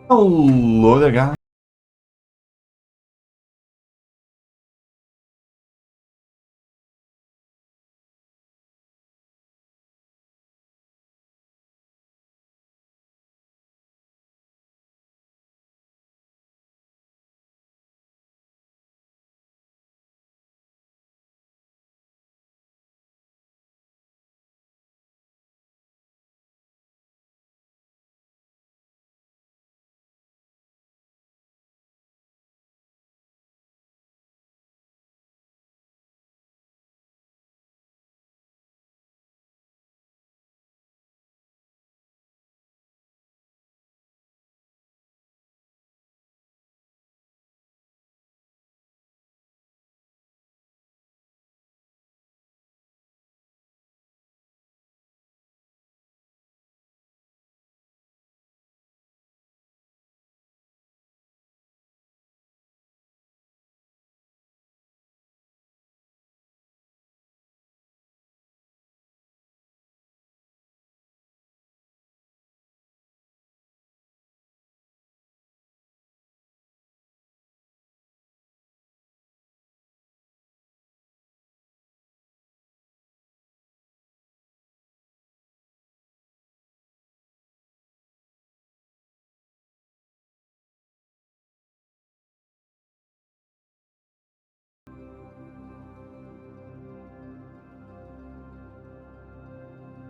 Hello there, guys.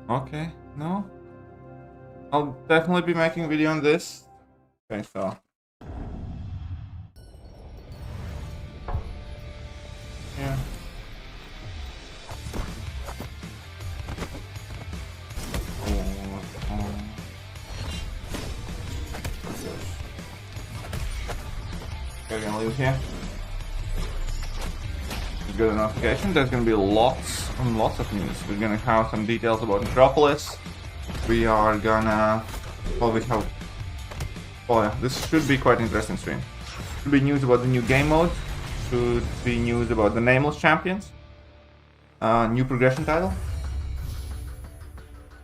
Okay, no. I'll definitely be making a video on this. Okay, so. Yeah. Okay, gonna leave here. Good notification. There's gonna be lots and lots of news. We're gonna have some details about Necropolis. We are gonna probably have. Oh yeah, this should be quite interesting stream. Should be news about the new game mode. Should be news about the Nameless Champions. New progression title.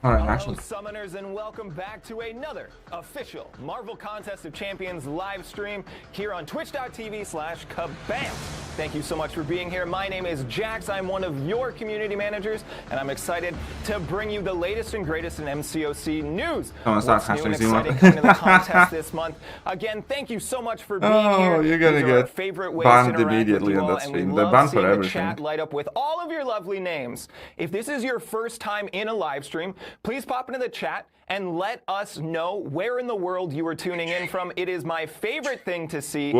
Alright, Hello, summoners, and welcome back to another official Marvel Contest of Champions live stream here on twitch.tv/kabam. Thank you so much for being here. My name is Jax. I'm one of your community managers, and I'm excited to bring you the latest and greatest in MCOC news. What's new and exciting coming to the contest this month. Again, thank you so much for being here. Oh, you're gonna get favorite ways banned to interact immediately with on you all, that and we stream. They're love banned for seeing the everything. chat light up with all of your lovely names. If this is your first time in a live stream, please pop into the chat and let us know where in the world you are tuning in from. It is my favorite thing to see,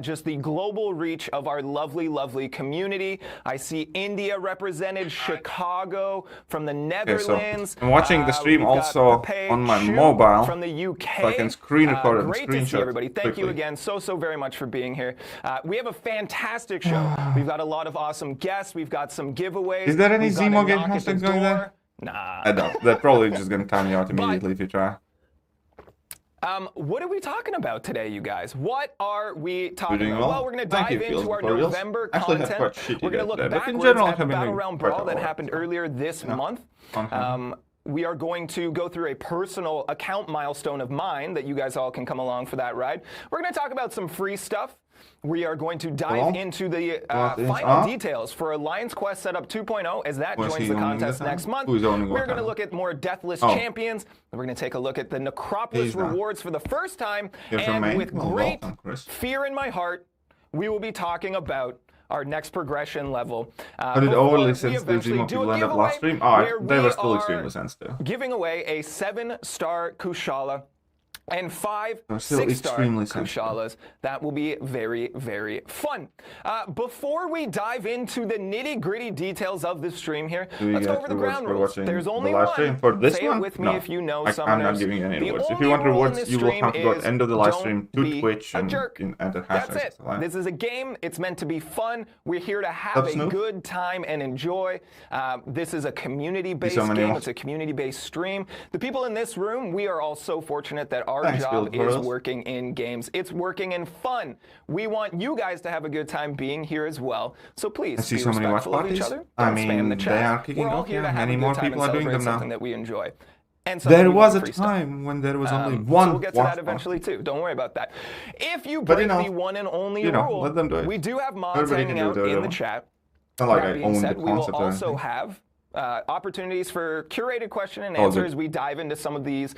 just the global reach of our lovely, lovely community. I see India represented, Chicago, from the Netherlands. So I'm watching the stream also on my mobile from the UK. So I can screen record and great to see screenshot everybody. Thank you again so very much for being here. We have a fantastic show. We've got a lot of awesome guests. We've got some giveaways. Is there any We've got Zemo a game knock at the hashtags going there? door. Nah. I don't. They're probably just gonna time you out immediately if you try. What are we talking about today, you guys? What are we talking about? Well. Well, we're going to dive into our November content. We're going to look backwards at the Realm Brawl that happened earlier this month. We are going to go through a personal account milestone of mine that you guys all can come along for that ride. We're going to talk about some free stuff. We are going to dive into the final details for Alliance Quest Setup 2.0 as that joins the contest next month. We're going to look at more Deathless Champions. We're going to take a look at the Necropolis rewards for the first time. And with great fear in my heart, we will be talking about our next progression level. But it overly sensitive Zemo people end up last stream? Oh, they were still extremely sensitive. Giving away a 7-star Kushala and 5 6-star Kushalas. That will be very, very fun. Before we dive into the nitty-gritty details of this stream here, let's go over the ground rules. There's only one. For this Say one? it with me if you know I'm not giving you any rewards. If you want rewards, you will have to go at the end of the live stream to Twitch and enter hashtags. That's it. This is a game. It's meant to be fun. We're here to have a good time and enjoy. This is a community-based game. It's a community-based stream. The people in this room, we are all so fortunate that our job is working in games. It's working in fun. We want you guys to have a good time being here as well. So please be respectful of each other. Don't spam the chat. They are kicking off. Many more people are doing them now. Something that we enjoy. And there was a time when there was only one. So we'll get to that eventually too. Don't worry about that. If you break the one and only rule, let them do it. we do have mods hanging out in the chat. Not like I own the we will concept also have opportunities for curated question and answer as we dive into some of these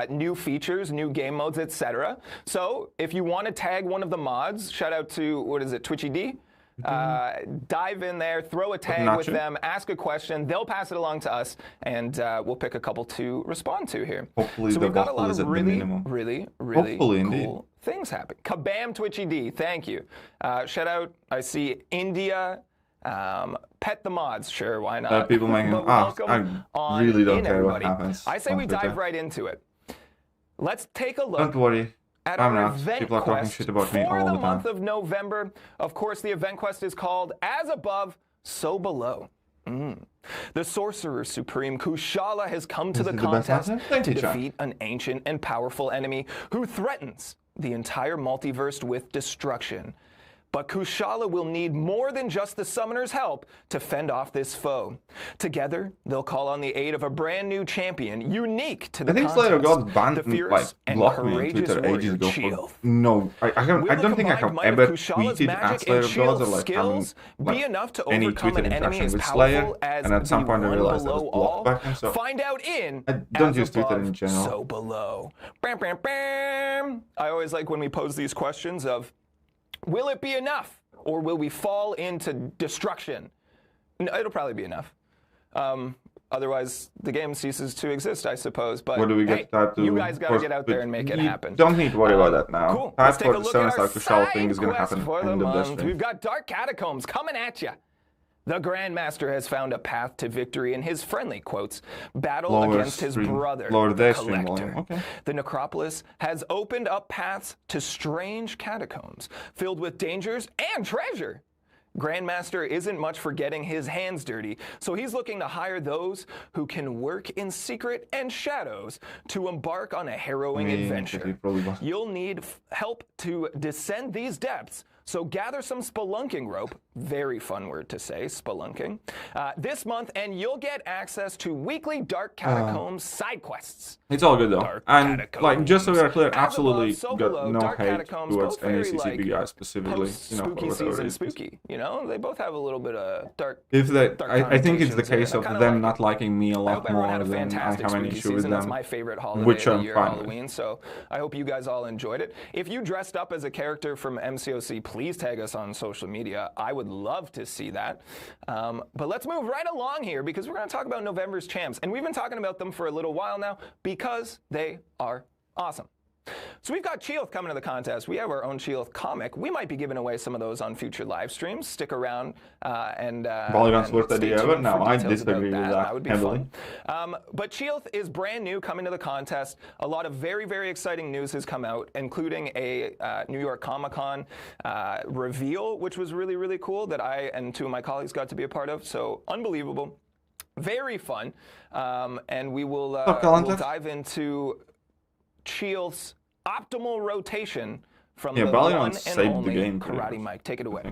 new features, new game modes, etc. So if you want to tag one of the mods, shout out to, what is it, Twitchy D? Dive in there, throw a tag with them, ask a question, they'll pass it along to us, and we'll pick a couple to respond to here. Hopefully so we've got a lot of really cool indeed. things happening. Kabam Twitchy D, thank you. Shout out, I see India, pet the mods, sure, why not? People making I really don't care what happens. I say we dive right into it. Let's take a look. Don't worry. At our event People are talking shit about me all the time. For the month of November, of course, the event quest is called As Above, So Below. The Sorcerer Supreme Kushala has come to the contest to defeat an ancient and powerful enemy who threatens the entire multiverse with destruction. But Kushala will need more than just the summoner's help to fend off this foe. Together, they'll call on the aid of a brand new champion, unique to the contest. I think Slayer got banned, the fierce and blocked me on courageous Twitter ages ago. Chee'ilth. No, I don't think I have ever tweeted at Slayer Gods or like skills be enough to any overcome Twitter an enemy interaction as with Slayer, powerful as and at some point I realized I was blocked back, and so find out in I don't use As Twitter Above, in general. So Below. Bam, bam, bam. I always like when we pose these questions of, will it be enough? Or will we fall into destruction? No, it'll probably be enough. Otherwise, the game ceases to exist, I suppose. But what do we get hey, you guys got to get out there and make it happen. Don't need to worry about that now. Cool. Type Let's take a for look the at our Kushala thing is going to happen for the end of this month. stream. We've got Dark Catacombs coming at you. The Grandmaster has found a path to victory in his friendly, quotes, battle against his brother, the Collector. Okay. The Necropolis has opened up paths to strange catacombs filled with dangers and treasure. Grandmaster isn't much for getting his hands dirty, so he's looking to hire those who can work in secret and shadows to embark on a harrowing adventure. You'll need help to descend these depths, so gather some spelunking rope, very fun word to say, spelunking, this month, and you'll get access to weekly Dark Catacombs side quests. It's all good though. Dark and Catacombs. like just so we are clear, As absolutely above, so got below, no Dark hate Catacombs, towards both very, any CCP like, guys specifically. Spooky season spooky, you know? They both have a little bit of dark. If they, I think it's the connotations in it. case I of kinda them like not liking me a I lot hope everyone more had a than I fantastic have an spooky issue with season. That's them. my favorite holiday Which of I'm the year, fine with. Halloween. So I hope you guys all enjoyed it. If you dressed up as a character from MCOC, please tag us on social media. I would love to see that. But let's move right along here because we're going to talk about November's champs. And we've been talking about them for a little while now because they are awesome. So we've got Chee'ilth coming to the contest. We have our own Chee'ilth comic. We might be giving away some of those on future live streams. Stick around and Polygon's worth the idea, but no, I disagree with that. That would be heavily. fun. But Chee'ilth is brand new coming to the contest. A lot of very, very exciting news has come out, including a New York Comic-Con reveal, which was really, really cool that I and two of my colleagues got to be a part of. So unbelievable. Very fun. And we will we'll dive into Chee'ilth's optimal rotation from the Valiant one and saved only the game Karate Mike. Take it away.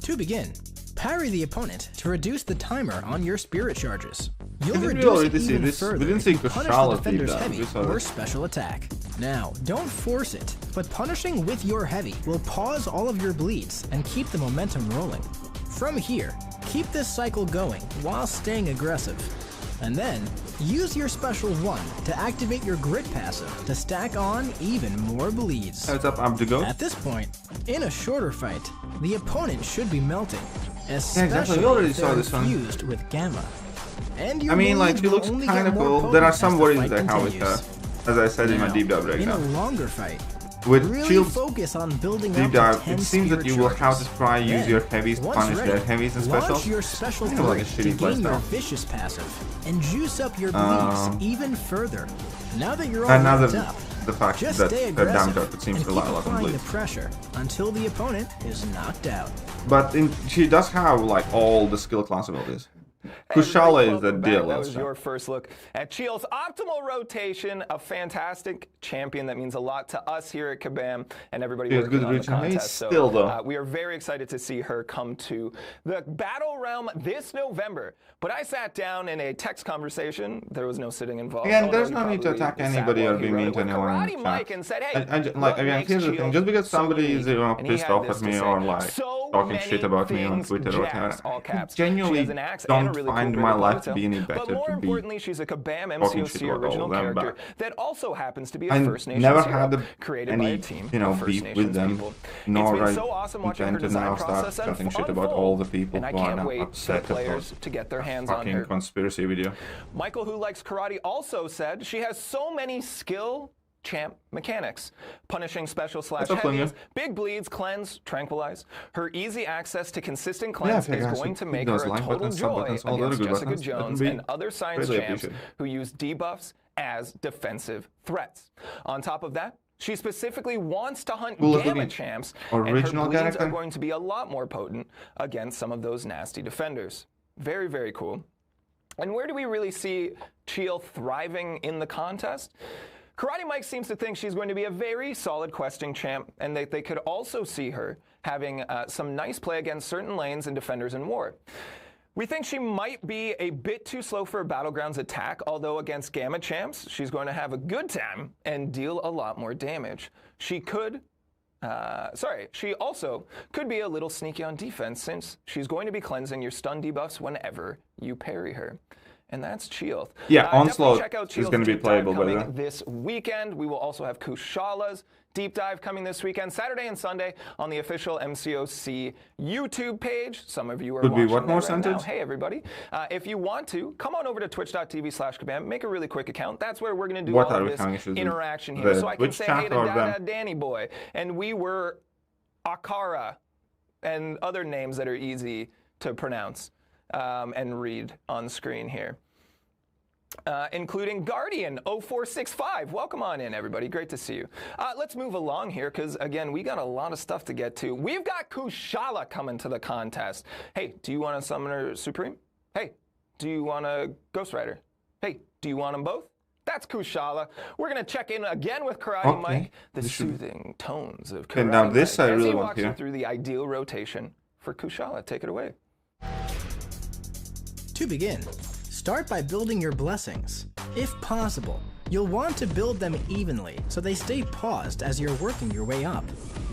To begin, parry the opponent to reduce the timer on your spirit charges. You'll Did we reduce already it see even this? We further didn't if see you punish the Kushala defender's do that. heavy We saw or this. special attack. Now, don't force it, but punishing with your heavy will pause all of your bleeds and keep the momentum rolling. From here, keep this cycle going while staying aggressive. And then, use your special 1 to activate your grit passive to stack on even more bleeds. Heads up, I'm to go. At this point, in a shorter fight, the opponent should be melting, especially exactly. We already if saw they're this one. infused with gamma. And your I mean, like, bleeds she will looks only kind get of more cool. There are potent some as the worries fight that I have with her, continues. as I said in my Now, deep dive right in now. a longer fight, With really Chee'ilth focus on building deep up dive, to 10 it seems that you will spirit have to charges. try use Then, your heavies to once punish ready, their heavies and launch specials. your special Kind of like a 3 to shitty gain your playstyle. vicious passive and juice up your bleeds even further. Now that you're all And now wrapped the up, fact just that stay her damage aggressive output seems and to keep rely a lot on applying bleed. the pressure until the opponent is knocked out. But she does have like all the skill class abilities. Kushala is the DLS. That was your first look at Chee'ilth's optimal rotation, a fantastic champion that means a lot to us here at Kabam and everybody working on the contest. So we are very excited to see her come to the Battle Realm this November. But I sat down in a text conversation. There was no sitting involved. Again, there's no need to attack anybody or be mean to anyone. And said, hey, like, again, here's the thing. Just because somebody is pissed off at me or like talking shit about me on Twitter or whatever, genuinely don't find my life to be any better. But more importantly, she's a Kabam MCOC original character that also happens to be a First Nations never hero had created by a team of First beef Nations with them, people. nor It's been so awesome watching her design process chatting shit about all the people and I who can't are wait for upset players about to get their hands on her. Conspiracy video. Michael, who likes karate, also said she has so many skill champ mechanics. Punishing special slash heavies, big bleeds, cleanse, tranquilize. Her easy access to consistent cleanse is going to make her a total joy against Jessica Jones and other science champs who use debuffs as defensive threats. On top of that, she specifically wants to hunt Gamma champs, and her bleeds are going to be a lot more potent against some of those nasty defenders. Very, very cool. And where do we really see Chee'ilth thriving in the contest? Karate Mike seems to think she's going to be a very solid questing champ, and that they could also see her having some nice play against certain lanes and defenders in war. We think she might be a bit too slow for a Battlegrounds attack, although against Gamma champs, she's going to have a good time and deal a lot more damage. She also could be a little sneaky on defense, since she's going to be cleansing your stun debuffs whenever you parry her. And that's Chee'ilth. Yeah, Onslaught is going to be playable by then. This weekend, we will also have Kushala's deep dive coming this weekend, Saturday and Sunday, on the official MCOC YouTube page. Some of you are watching that right now. Hey, everybody. If you want to, come on over to twitch.tv/Kabam, make a really quick account. That's where we're going to do all of this interaction here. So I can say hey to Dada Danny Boy. And we were Akara and other names that are easy to pronounce and read on screen here. Including Guardian0465. Welcome on in, everybody. Great to see you. Let's move along here, because, again, we got a lot of stuff to get to. We've got Kushala coming to the contest. Hey, do you want a Summoner Supreme? Hey, do you want a Ghost Rider? Hey, do you want them both? That's Kushala. We're going to check in again with Karate Mike, the soothing tones of Karate now this Mike, I really as he want walks you through the ideal rotation for Kushala. Take it away. To begin, start by building your blessings. If possible, you'll want to build them evenly so they stay paused as you're working your way up.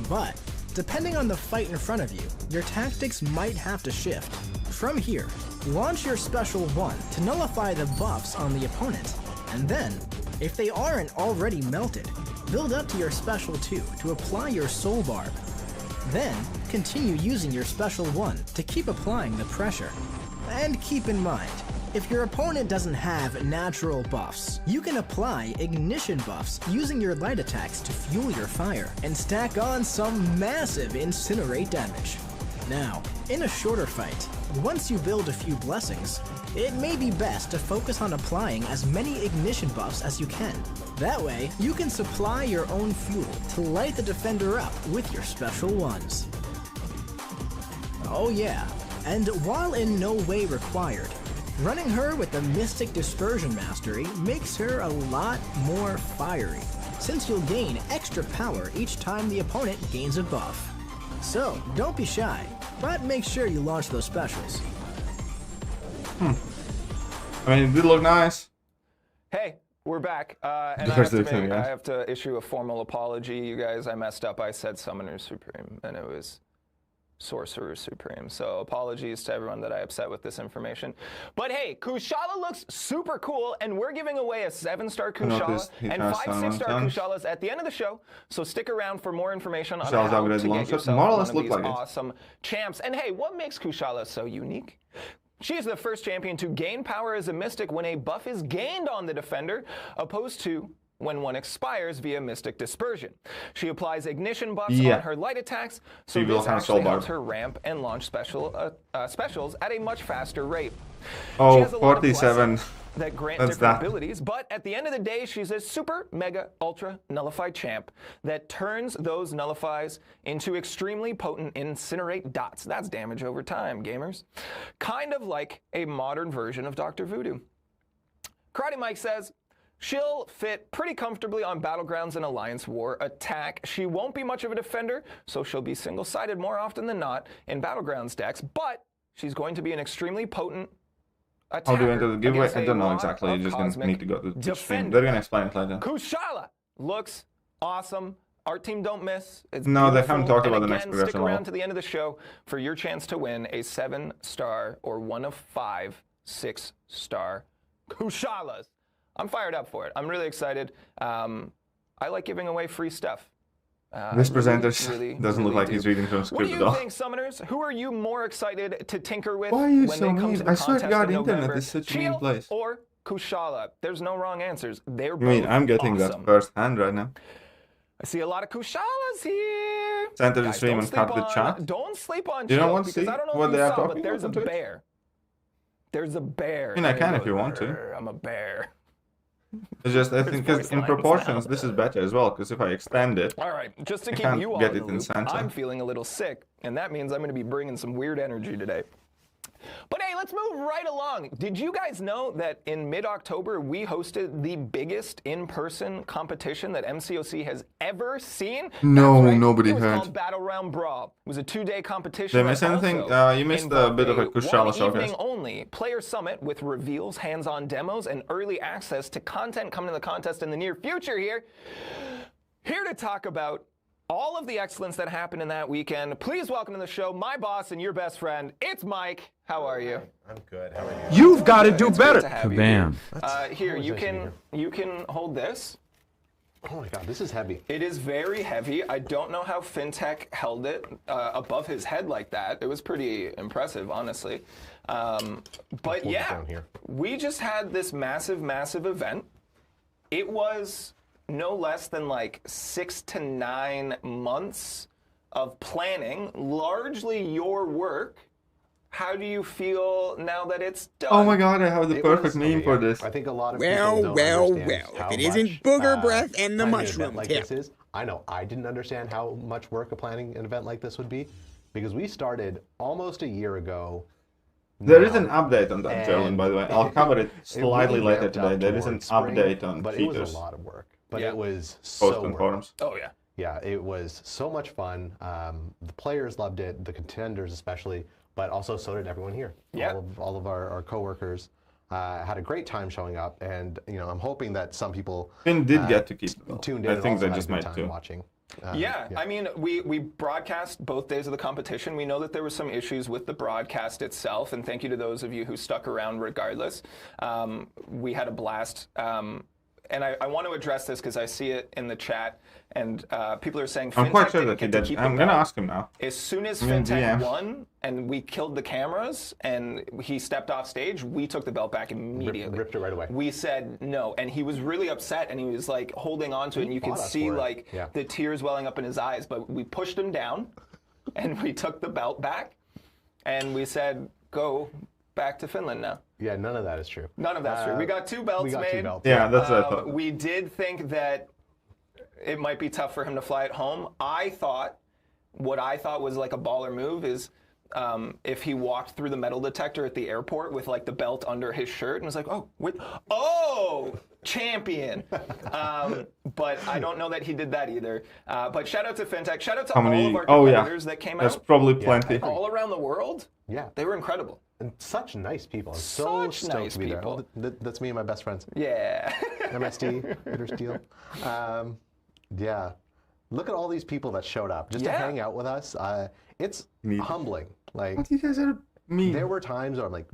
But, depending on the fight in front of you, your tactics might have to shift. From here, launch your special 1 to nullify the buffs on the opponent, and then, if they aren't already melted, build up to your special 2 to apply your soul barb. Then, continue using your special 1 to keep applying the pressure. And keep in mind, if your opponent doesn't have natural buffs, you can apply ignition buffs using your light attacks to fuel your fire and stack on some massive incinerate damage. Now, in a shorter fight, once you build a few blessings, it may be best to focus on applying as many ignition buffs as you can. That way, you can supply your own fuel to light the defender up with your special ones. Oh yeah. And while in no way required, running her with the Mystic Dispersion Mastery makes her a lot more fiery, since you'll gain extra power each time the opponent gains a buff. So, don't be shy, but make sure you launch those specials. I mean, it did look nice. Hey, we're back. And I have to issue a formal apology, you guys. I messed up. I said Summoner Supreme, and it was Sorcerer Supreme. So apologies to everyone that I upset with this information. But hey, Kushala looks super cool, and we're giving away a 7-star Kushala and 5 6-star Kushalas at the end of the show. So stick around for more information on how to get yourself one of these awesome champs. And hey, what makes Kushala so unique? She is the first champion to gain power as a mystic when a buff is gained on the defender, opposed to when one expires via Mystic Dispersion. She applies ignition buffs on her light attacks, so this actually helps her ramp and launch specials at a much faster rate. Oh, 47. that grant different abilities, but at the end of the day, she's a super, mega, ultra nullified champ that turns those nullifies into extremely potent incinerate dots. That's damage over time, gamers. Kind of like a modern version of Dr. Voodoo. Karate Mike says, she'll fit pretty comfortably on Battlegrounds and Alliance War attack. She won't be much of a defender, so she'll be single-sided more often than not in Battlegrounds decks, but she's going to be an extremely potent attacker. How do you enter the giveaway? I don't know exactly. You're just going to need to go to the stream. They're going to explain it later. Kushala looks awesome. Our team don't miss. It's no, they haven't talked about the next progression. Stick around to the end of the show for your chance to win a 7-star or one of 5 6-star Kushalas. I'm fired up for it. I'm really excited. I like giving away free stuff. This presenter doesn't look like he's reading from script at all. What do you think, Summoners? Who are you more excited to tinker with? Why are you so mean? I swear to God, internet is such a mean place. Or Kushala? There's no wrong answers. They're both I mean, I'm getting awesome. that firsthand right now. I see a lot of Kushalas here. Enter the stream and cut the chat. Don't sleep on You don't want to see what they are talking about? There's a bear. There's a bear. I mean, I can if you want to. I'm a bear. It's just, I think, because in proportions, this is better as well, because if I extend it, all right, just to keep you all in the loop, I'm feeling a little sick, and that means I'm going to be bringing some weird energy today. But hey, let's move right along. Did you guys know that in mid-October, we hosted the biggest in-person competition that MCOC has ever seen? No, nobody heard. It was called Battle Realm Brawl. It was a 2-day competition. Did I miss anything? You missed a bit of a Kushala showcase. Only player summit with reveals, hands-on demos, and early access to content coming to the contest in the near future here. Here to talk about all of the excellence that happened in that weekend. Please welcome to the show my boss and your best friend. It's Mike. How are you? I'm good. How are you? You've got to do better. Kabam. Here, you can hold this. Oh my God, this is heavy. It is very heavy. I don't know how FinTech held it above his head like that. It was pretty impressive, honestly. But yeah, we just had this massive, massive event. It was no less than like 6 to 9 months of planning, largely your work. How do you feel now that it's done? Oh my God, I have the perfect meme for this. I think a lot of people don't understand how if it isn't booger breath and the mushroom like tip. This is. I know I didn't understand how much work planning an event like this would be, because we started almost a year ago. There is an update on that, Jalen, by the way. I'll cover it slightly later today. There is an update on but features. It was a lot of work. But it was so worth forums. Oh yeah. Yeah, it was so much fun. The players loved it, the contenders especially, but also so did everyone here. Yeah. All of our coworkers had a great time showing up, and I'm hoping that some people Finn did get to keep it. Tuned in. I think they had just a good might time too. watching. Yeah, I mean, we broadcast both days of the competition. We know that there were some issues with the broadcast itself, and thank you to those of you who stuck around regardless. We had a blast. And I want to address this because I see it in the chat, and people are saying I'm quite sure that he did. I'm going to ask him now. As soon as FinTech won and we killed the cameras and he stepped off stage, we took the belt back immediately. Ripped it right away. We said no, and he was really upset, and he was like holding on to it, and you could see like the tears welling up in his eyes. But we pushed him down, and we took the belt back, and we said, go back to Finland now. Yeah, none of that is true. None of that's true. We got 2 belts made. 2 belts. Yeah, that's what I thought. We did think that it might be tough for him to fly it home. What I thought was like a baller move is if he walked through the metal detector at the airport with like the belt under his shirt and was like, champion. But I don't know that he did that either. But shout out to FinTech. Shout out to all of our competitors that came out. That's probably plenty. All around the world. Yeah. They were incredible. And such nice people. I'm so stoked nice to be people. there. That's me and my best friends. Yeah. MSD, Peter Steele. Yeah. Look at all these people that showed up just to hang out with us. It's humbling. Like, what you guys are mean? There were times where I'm like,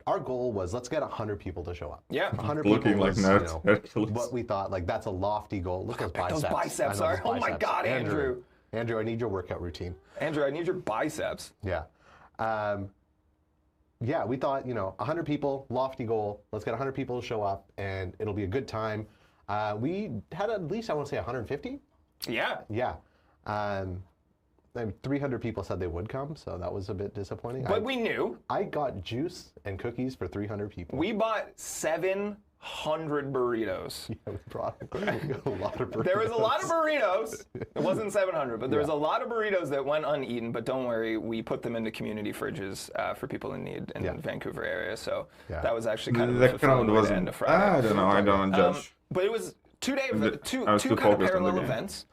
our goal was let's get 100 people to show up. Yeah. 100 looking people like was, nerds. What we thought, like that's a lofty goal. Look at those biceps. Those biceps are. Oh my God, Andrew. Andrew, I need your workout routine. Andrew, I need your biceps. Yeah. Yeah, we thought, 100 people, lofty goal. Let's get 100 people to show up, and it'll be a good time. We had at least, I want to say, 150. Yeah. Yeah. 300 people said they would come, so that was a bit disappointing. But we knew. I got juice and cookies for 300 people. We bought 700 burritos. Yeah, we got a lot of burritos. There was a lot of burritos. It wasn't 700, but there was a lot of burritos that went uneaten. But don't worry, we put them into community fridges for people in need in the Vancouver area. So that was actually kind of a fulfilling way to end a Friday. I don't know. I don't judge. But it was two kind of parallel events.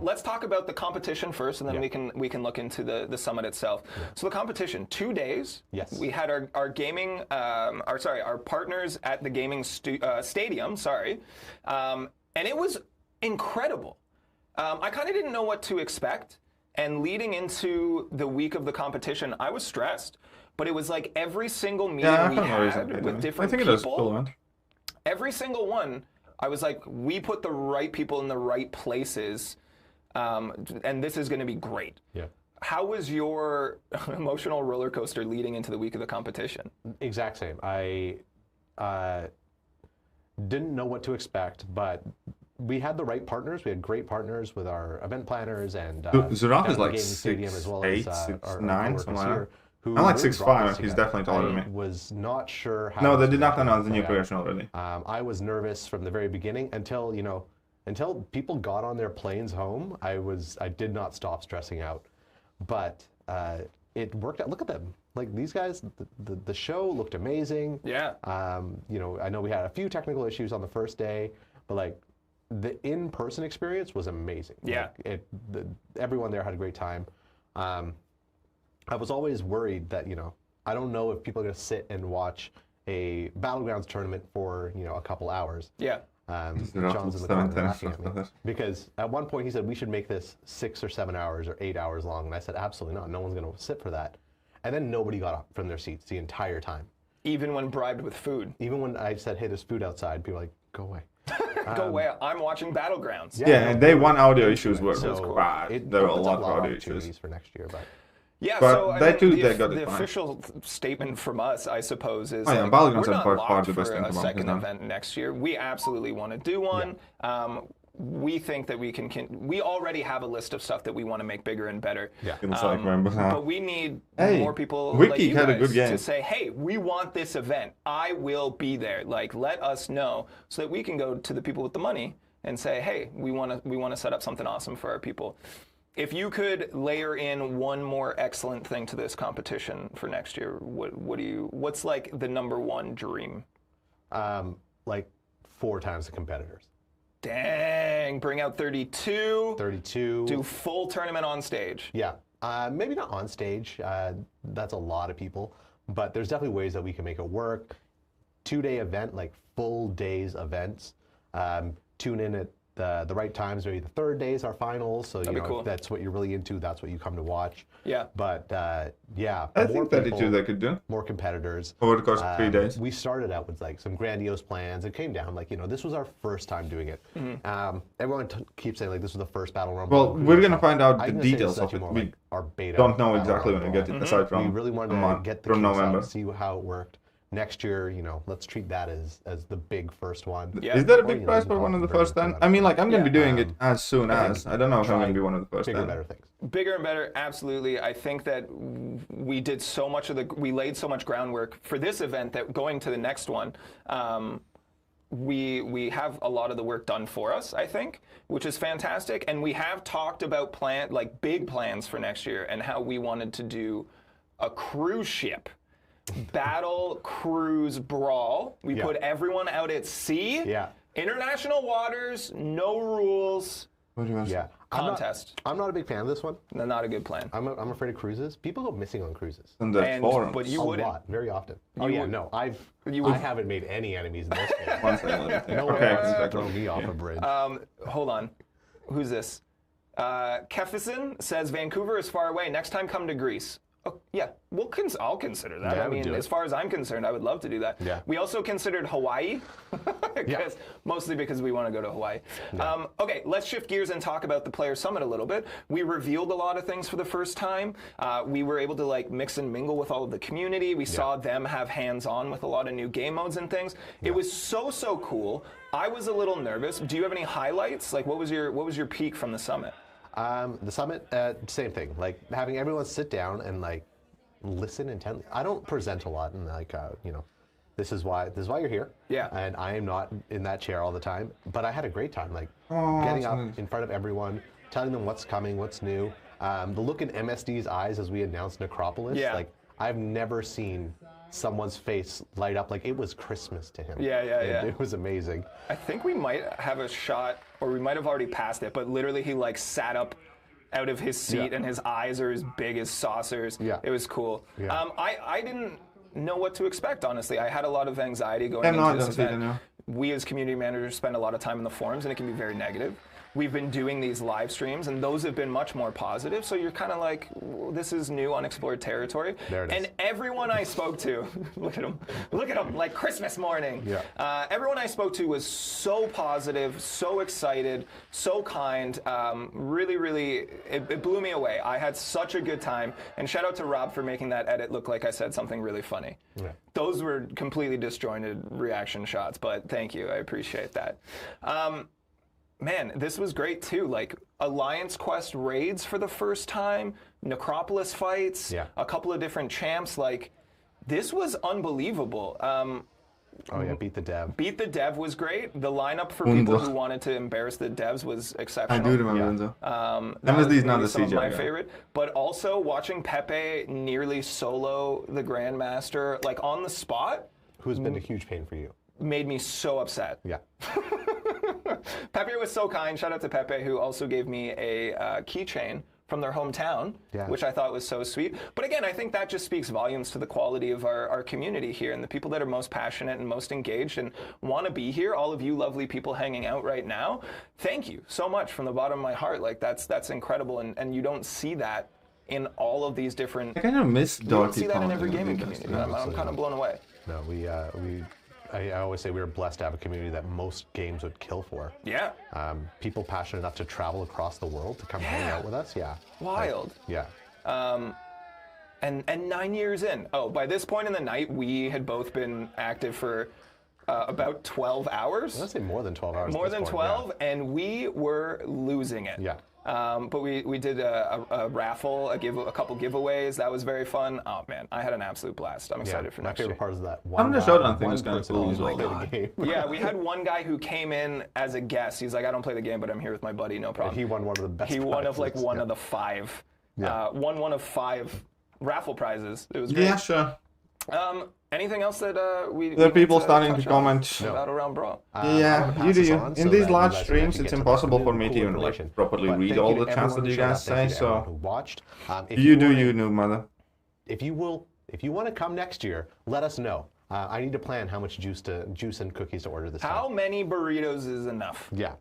Let's talk about the competition first, and then we can look into the summit itself. So the competition, 2 days. Yes. We had our gaming, our partners at the gaming stadium. And it was incredible. I kind of didn't know what to expect, and leading into the week of the competition, I was stressed. But it was like every single meeting we had with different people. Every single one, I was like, we put the right people in the right places. And this is going to be great. Yeah. How was your emotional roller coaster leading into the week of the competition? Exact same. I didn't know what to expect, but we had the right partners. We had great partners with our event planners and Zuraf is like stadium as well as 6'9", something like that. I'm I'm like 6'5". He's definitely taller than me. Was not sure how. No, they did not announce the new progression already. I was nervous from the very beginning until people got on their planes home. I did not stop stressing out, but it worked out. Look at them, like these guys. The show looked amazing. Yeah. I know we had a few technical issues on the first day, but like the in-person experience was amazing. Yeah. Like, everyone there had a great time. I was always worried that I don't know if people are going to sit and watch a Battlegrounds tournament for a couple hours. Yeah. John's in the corner laughing at me. Because at one point he said we should make this 6 or 7 hours or 8 hours long, and I said absolutely not. No one's going to sit for that. And then nobody got up from their seats the entire time. Even when bribed with food. Even when I said, hey, there's food outside, people were like, go away. Go away. I'm watching Battlegrounds. Yeah, and day one audio issues were bad. There were a lot of audio issues for next year, but. Yeah, but so the official statement from us, I suppose, is we're not locked for a second event next year. We absolutely want to do one. Yeah. We think that we can. We already have a list of stuff that we want to make bigger and better. Yeah. But we need more people like you guys to say, "Hey, we want this event. I will be there. Like, let us know so that we can go to the people with the money and say, "Hey, we want to set up something awesome for our people." If you could layer in one more excellent thing to this competition for next year, what's like the #1 dream? Like 4 times the competitors. Dang, bring out 32. 32. Do full tournament on stage. Yeah, maybe not on stage. That's a lot of people, but there's definitely ways that we can make it work. 2-day event, like full days events. Tune in at the right times. Maybe the 3rd day is our finals, so if that's what you're really into, that's what you come to watch. Yeah. But yeah, I think 32 they could do. More competitors. Over the course of 3 days. We started out with like some grandiose plans. It came down like this was our first time doing it. Mm-hmm. Everyone keeps saying like this was the first Battle Rumble. Well, we're gonna find out the details of it. We our beta don't know exactly when we get it. Aside from we really wanted to get the kinks out, see how it worked. Next year, let's treat that as the big first one. Yeah. Is that a big prize for one of the first then? I mean, like, I'm going to be doing it as soon as. I don't know if I'm going to be one of the first bigger, better things. Bigger and better, absolutely. I think that we did so much we laid so much groundwork for this event that going to the next one, we have a lot of the work done for us, I think, which is fantastic. And we have talked about big plans for next year and how we wanted to do a cruise ship. Battle Cruise Brawl. We put everyone out at sea. Yeah. International waters, no rules. Yeah. Contest. I'm not a big fan of this one. No, not a good plan. I'm afraid of cruises. People go missing on cruises. But you wouldn't. A lot, very often. No. I haven't made any enemies in this game. No one has thrown me off a bridge. Hold on. Who's this? Kefison says Vancouver is far away. Next time, come to Greece. Oh, yeah, I'll consider that. Yeah, I mean, as far as I'm concerned, I would love to do that. Yeah. We also considered Hawaii, mostly because we want to go to Hawaii. Yeah. Okay, let's shift gears and talk about the Player Summit a little bit. We revealed a lot of things for the first time. We were able to mix and mingle with all of the community. We saw them have hands-on with a lot of new game modes and things. Yeah. It was so cool. I was a little nervous. Do you have any highlights? What was your peak from the summit? The summit, same thing. Like having everyone sit down and like listen intently. I don't present a lot, and like you know, this is why you're here. Yeah. And I am not in that chair all the time. But I had a great time, like getting up in front of everyone, telling them what's coming, what's new. The look in MSD's eyes as we announced Necropolis. Yeah. Like I've never seen someone's face light up like it was Christmas to him. Yeah. It was amazing. I think we might have a shot, or we might have already passed it, but literally he like sat up out of his seat and his eyes are as big as saucers. Yeah. It was cool. Yeah. I didn't know what to expect, honestly. I had a lot of anxiety going into this event. We as community managers spend a lot of time in the forums, and it can be very negative. We've been doing these live streams, and those have been much more positive. So you're kind of like, this is new, unexplored territory. There it is. And everyone I spoke to, look at him, like Christmas morning. Yeah. Everyone I spoke to was so positive, so excited, so kind. Really, it blew me away. I had such a good time. And shout out to Rob for making that edit look like I said something really funny. Yeah. Those were completely disjointed reaction shots, but thank you. I appreciate that. Man, this was great too. Like Alliance Quest raids for the first time, Necropolis fights, a couple of different champs. Like, this was unbelievable. Oh yeah, Beat the Dev. Beat the Dev was great. The lineup for people who wanted to embarrass the devs was exceptional. I do remember that MSD's not the some of CJ my guy. favorite. But also watching Pepe nearly solo the Grandmaster, like on the spot, Who's been a huge pain for you? made me so upset. Yeah. Pepe was so kind. Shout out to Pepe, who also gave me a keychain from their hometown, which I thought was so sweet. But again, I think that just speaks volumes to the quality of our community here and the people that are most passionate and most engaged and want to be here. All of you lovely people hanging out right now, thank you so much from the bottom of my heart. Like, that's incredible, and you don't see that in all of these different... I kind of miss You don't Donkey see that in Kong every gaming community. I'm kind of blown away. No, I always say we were blessed to have a community that most games would kill for. Yeah. People passionate enough to travel across the world to come hang out with us. Yeah. Wild. And 9 years in. Oh, by this point in the night, we had both been active for about 12 hours. I'd say more than 12 hours. More than 12, and we were losing it. Yeah. But we did a raffle, a couple giveaways. That was very fun. Oh man, I had an absolute blast. I'm excited for next year. My favorite part is that one. I'm the showdown thing is kind of cool as well. Yeah, we had one guy who came in as a guest. He's like, I don't play the game, but I'm here with my buddy, no problem. And he won one of the best. He won of like one of the 5. Won one of 5 raffle prizes. It was great. Yeah, sure. Anything else that there are people starting to comment about Realm Brawl? Yeah, you do. In these large streams, it's impossible for me to even like properly read all the chats that you guys say. So you do, you noob mother. If you want to come next year, let us know. I need to plan how much juice and cookies to order this time. How many burritos is enough? Yeah.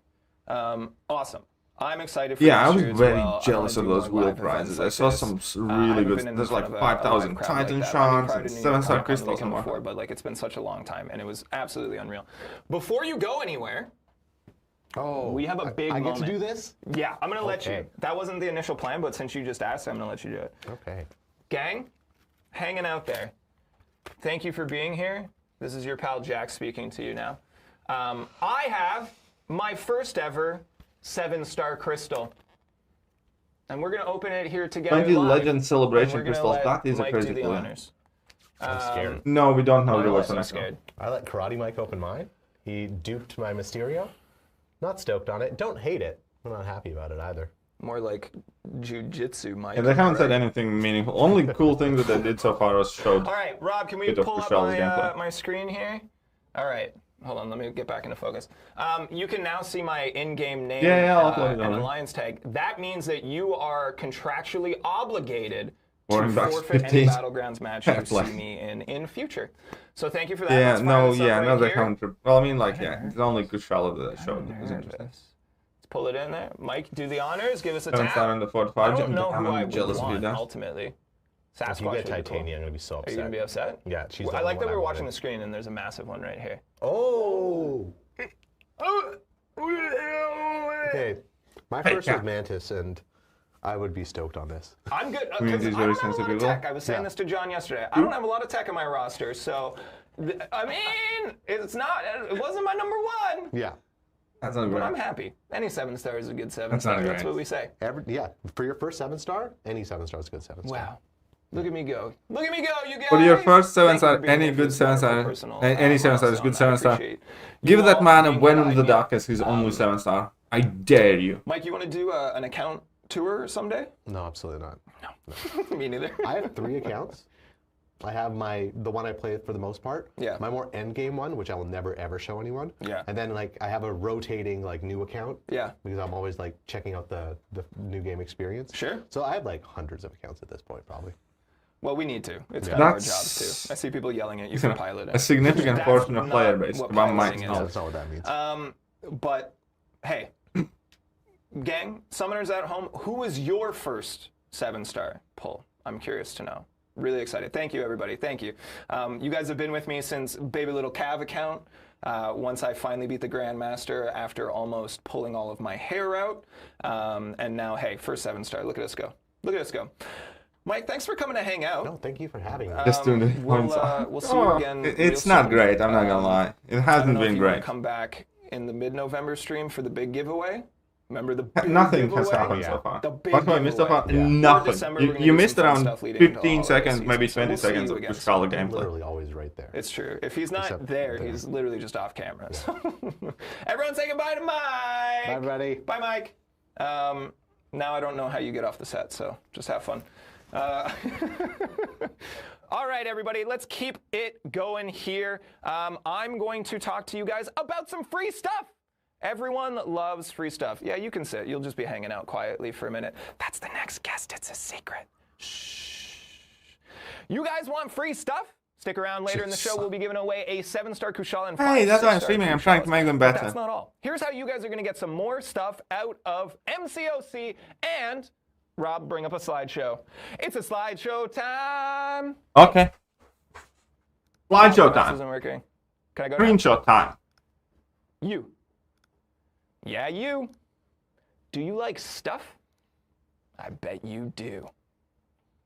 Awesome. I'm excited for I was next year as very well. jealous of those wheel prizes. I saw some really good. There's like 5,000 Titan shards and 7-star crystals and more. But like, it's been such a long time, and it was absolutely unreal. Before you go anywhere, we have a big moment. I get to do this? Yeah, I'm gonna let you. That wasn't the initial plan, but since you just asked, I'm gonna let you do it. Okay. Gang, hanging out there. Thank you for being here. This is your pal Jack speaking to you now. I have my first ever 7-star crystal. And we're going to open it here together. 20 Legend Celebration crystals. That is a crazy cool. I'm scared. No, we don't have reverse I'm scared. I let Karate Mike open mine. He duped my Mysterio. Not stoked on it. Don't hate it. I'm not happy about it either. More like Jiu-Jitsu, Mike. And they haven't said anything meaningful. Only cool thing that they did so far was showed. All right, Rob, can we pull up my screen here? All right. Hold on, let me get back into focus. You can now see my in-game name and alliance tag. That means that you are contractually obligated to forfeit any Battlegrounds match you see me in future. So thank you for that. Yeah, another counter. Well, I mean, like, it's only Kushala that I showed. Let's pull it in there. Mike, do the honors. Give us a tap. On the 45. I don't know who I would jealous want, ultimately. Sasquatch. If you get Titania, I'm going to be so upset. Are you going to be upset? Yeah, she's I like that we're watching the screen and there's a massive one right here. Oh! Okay, my first was Mantis, and I would be stoked on this. I'm good. I don't have a lot of tech. I was saying this to John yesterday. I don't have a lot of tech on my roster, so, I mean, it wasn't my number 1. Yeah. That's not But great. I'm happy. Any 7-star is a good 7-star. That's not That's great. what we say. Yeah, for your first 7-star, any 7-star is a good 7-star. Wow. Look at me go. Look at me go, you guys. For your first Thank you 7-star, for being any here for good this wonderful 7-star, personal, any 7-star is good milestone. I 7-star. appreciate Give you that all man a being Venom behind the me. Darkest, who's only 7-star. I dare you. Mike, you want to do an account tour someday? No, absolutely not. Me neither. I have 3 accounts. I have the one I play for the most part. Yeah. My more end game one, which I will never ever show anyone. Yeah. And then like I have a rotating like new account. Yeah. Because I'm always like checking out the new game experience. Sure. So I have like hundreds of accounts at this point, probably. Well, we need to. It's kind of our That's- jobs too. I see people yelling at you for piloting. A significant That's portion of not player base. what One might piloting is. know. That's not what that means. But hey, gang, summoners at home, who was your first 7-star pull? I'm curious to know. Really excited. Thank you, everybody. Thank you. You guys have been with me since Baby Little Cav account. Once I finally beat the Grandmaster after almost pulling all of my hair out. And now, hey, first 7-star. Look at us go. Look at us go. Mike, thanks for coming to hang out. No, thank you for having me. Just doing the points. We'll see you again. It's real not soon. great, I'm not gonna lie. It I hasn't don't know if been you wanna great. come back in the mid-November stream for the big giveaway. Remember the big Nothing giveaway? has happened so far. The big What have I missed so giveaway. far? Yeah. Nothing. December, we're gonna You do missed some fun around stuff leading into 15 all the seconds, season. maybe So 20 we'll see seconds you of again Kushala soon. gameplay. Literally always right there. It's true. If he's not Except there, there. he's literally just off camera. So. Everyone say goodbye to Mike. Bye, everybody. Bye, Mike. Now I don't know how you get off the set, so just have fun. All right, everybody, let's keep it going here. I'm going to talk to you guys about some free stuff. Everyone loves free stuff. Yeah, you can sit. You'll just be hanging out quietly for a minute. That's the next guest. It's a secret. Shh. You guys want free stuff? Stick around later in the show. We'll be giving away a 7-star Kushala and 5 Hey, that's why I'm 6-star streaming. I'm trying to Kushalas. make them But better. that's not all. Here's how you guys are going to get some more stuff out of MCOC and Rob, bring up a slideshow. It's a slideshow time. Okay. Slideshow This time. isn't working. Can I go now? Screenshot time. You. Yeah, you. Do you like stuff? I bet you do.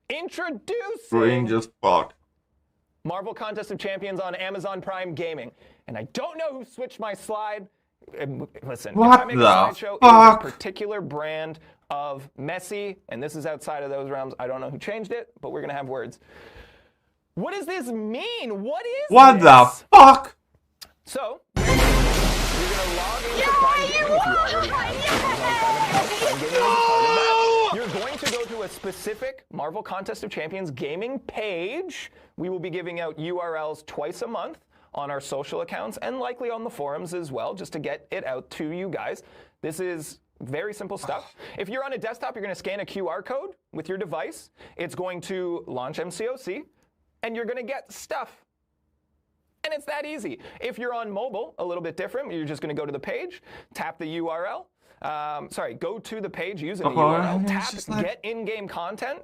Introducing Strange as fuck. Marvel Contest of Champions on Amazon Prime Gaming. And I don't know who switched my slide. Listen, What if I make the a slideshow, it fuck? is a particular brand of messy, and this is outside of those realms. I don't know who changed it, but we're gonna have words. What does this mean? What is What this? the fuck? So, you're gonna log into Prime Gaming if you already have Prime Gaming is part of that. You're going to go to a specific Marvel Contest of Champions gaming page. We will be giving out URLs twice a month on our social accounts and likely on the forums as well, just to get it out to you guys. This is very simple stuff. If you're on a desktop, you're going to scan a QR code with your device. It's going to launch MCOC, and you're going to get stuff. And it's that easy. If you're on mobile, a little bit different. You're just going to go to the page, tap the URL. Go to the page using the URL, tap get in-game content,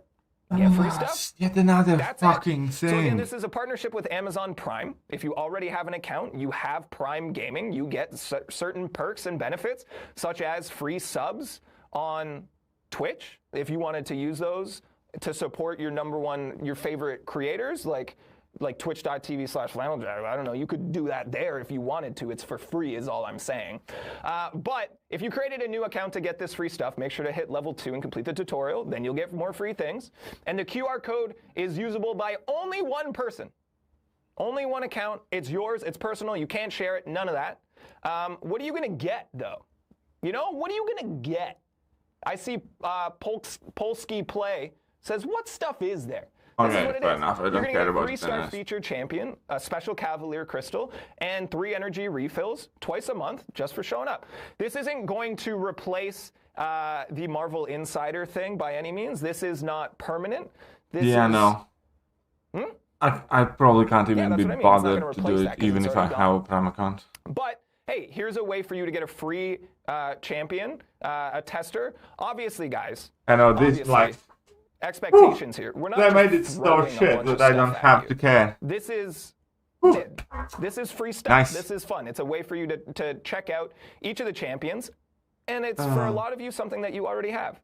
get free stuff. Yet another That's fucking it. So again, thing. this is a partnership with Amazon Prime. If you already have an account, you have Prime Gaming, you get certain perks and benefits, such as free subs on Twitch, if you wanted to use those to support your favorite creators, like twitch.tv/flanneljack. I don't know, you could do that there if you wanted to. It's for free is all I'm saying. But if you created a new account to get this free stuff, make sure to hit level 2 and complete the tutorial. Then you'll get more free things. And the QR code is usable by only one person. Only one account. It's yours. It's personal. You can't share it. None of that. What are you going to get, though? You know, what are you going to get? I see Polsky Play says, what stuff is there? This is Okay, what it fair is. enough. I You're don't gonna care get about 3-star this. featured champion, a special Cavalier crystal, and 3 energy refills twice a month just for showing up. This isn't going to replace the Marvel Insider thing by any means. This is not permanent. This Yeah, is, no. I probably can't even that's be what I mean. It's not gonna bothered to replace do that it, 'cause even it's if I already have a Prime account. But hey, here's a way for you to get a free champion, a tester. Obviously, guys. I know this, obviously, like, expectations here. We're not they just made it so throwing a shit bunch of that I stuff don't at have you. to care. This is it. This is free stuff. Nice. This is fun. It's a way for you to check out each of the champions, and it's for a lot of you something that you already have.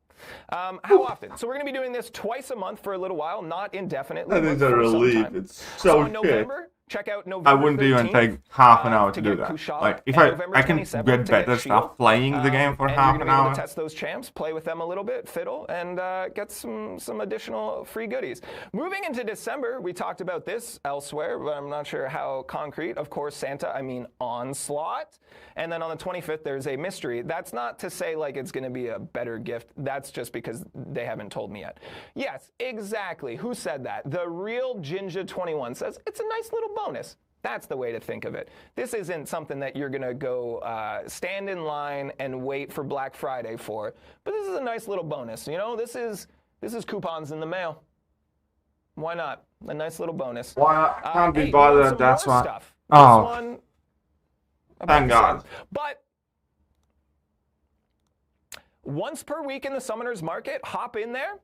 How often? So we're going to be doing this twice a month for a little while, not indefinitely. That is but a for some relief. time. It's so in shit. November, Check out November I wouldn't even 13th, take half an hour to do get that. Kushala, Like, if and I November can 27th get to better Chee'ilth. stuff playing the game for and half you're an gonna be able hour. to test those champs, play with them a little bit, fiddle, and get some additional free goodies. Moving into December, we talked about this elsewhere, but I'm not sure how concrete. Of course, Santa, I mean Onslaught. And then on the 25th, there's a mystery. That's not to say like it's going to be a better gift. That's just because they haven't told me yet. Yes, exactly. Who said that? The Real Jinja 21 says it's a nice little bonus. That's the way to think of it. This isn't something that you're going to go stand in line and wait for Black Friday for, but this is a nice little bonus. You know, this is coupons in the mail. Why not? A nice little bonus. Why not? Can't be hey, bothered. That's why. Stuff. Oh, this one, thank God. But once per week in the Summoner's Market, hop in there,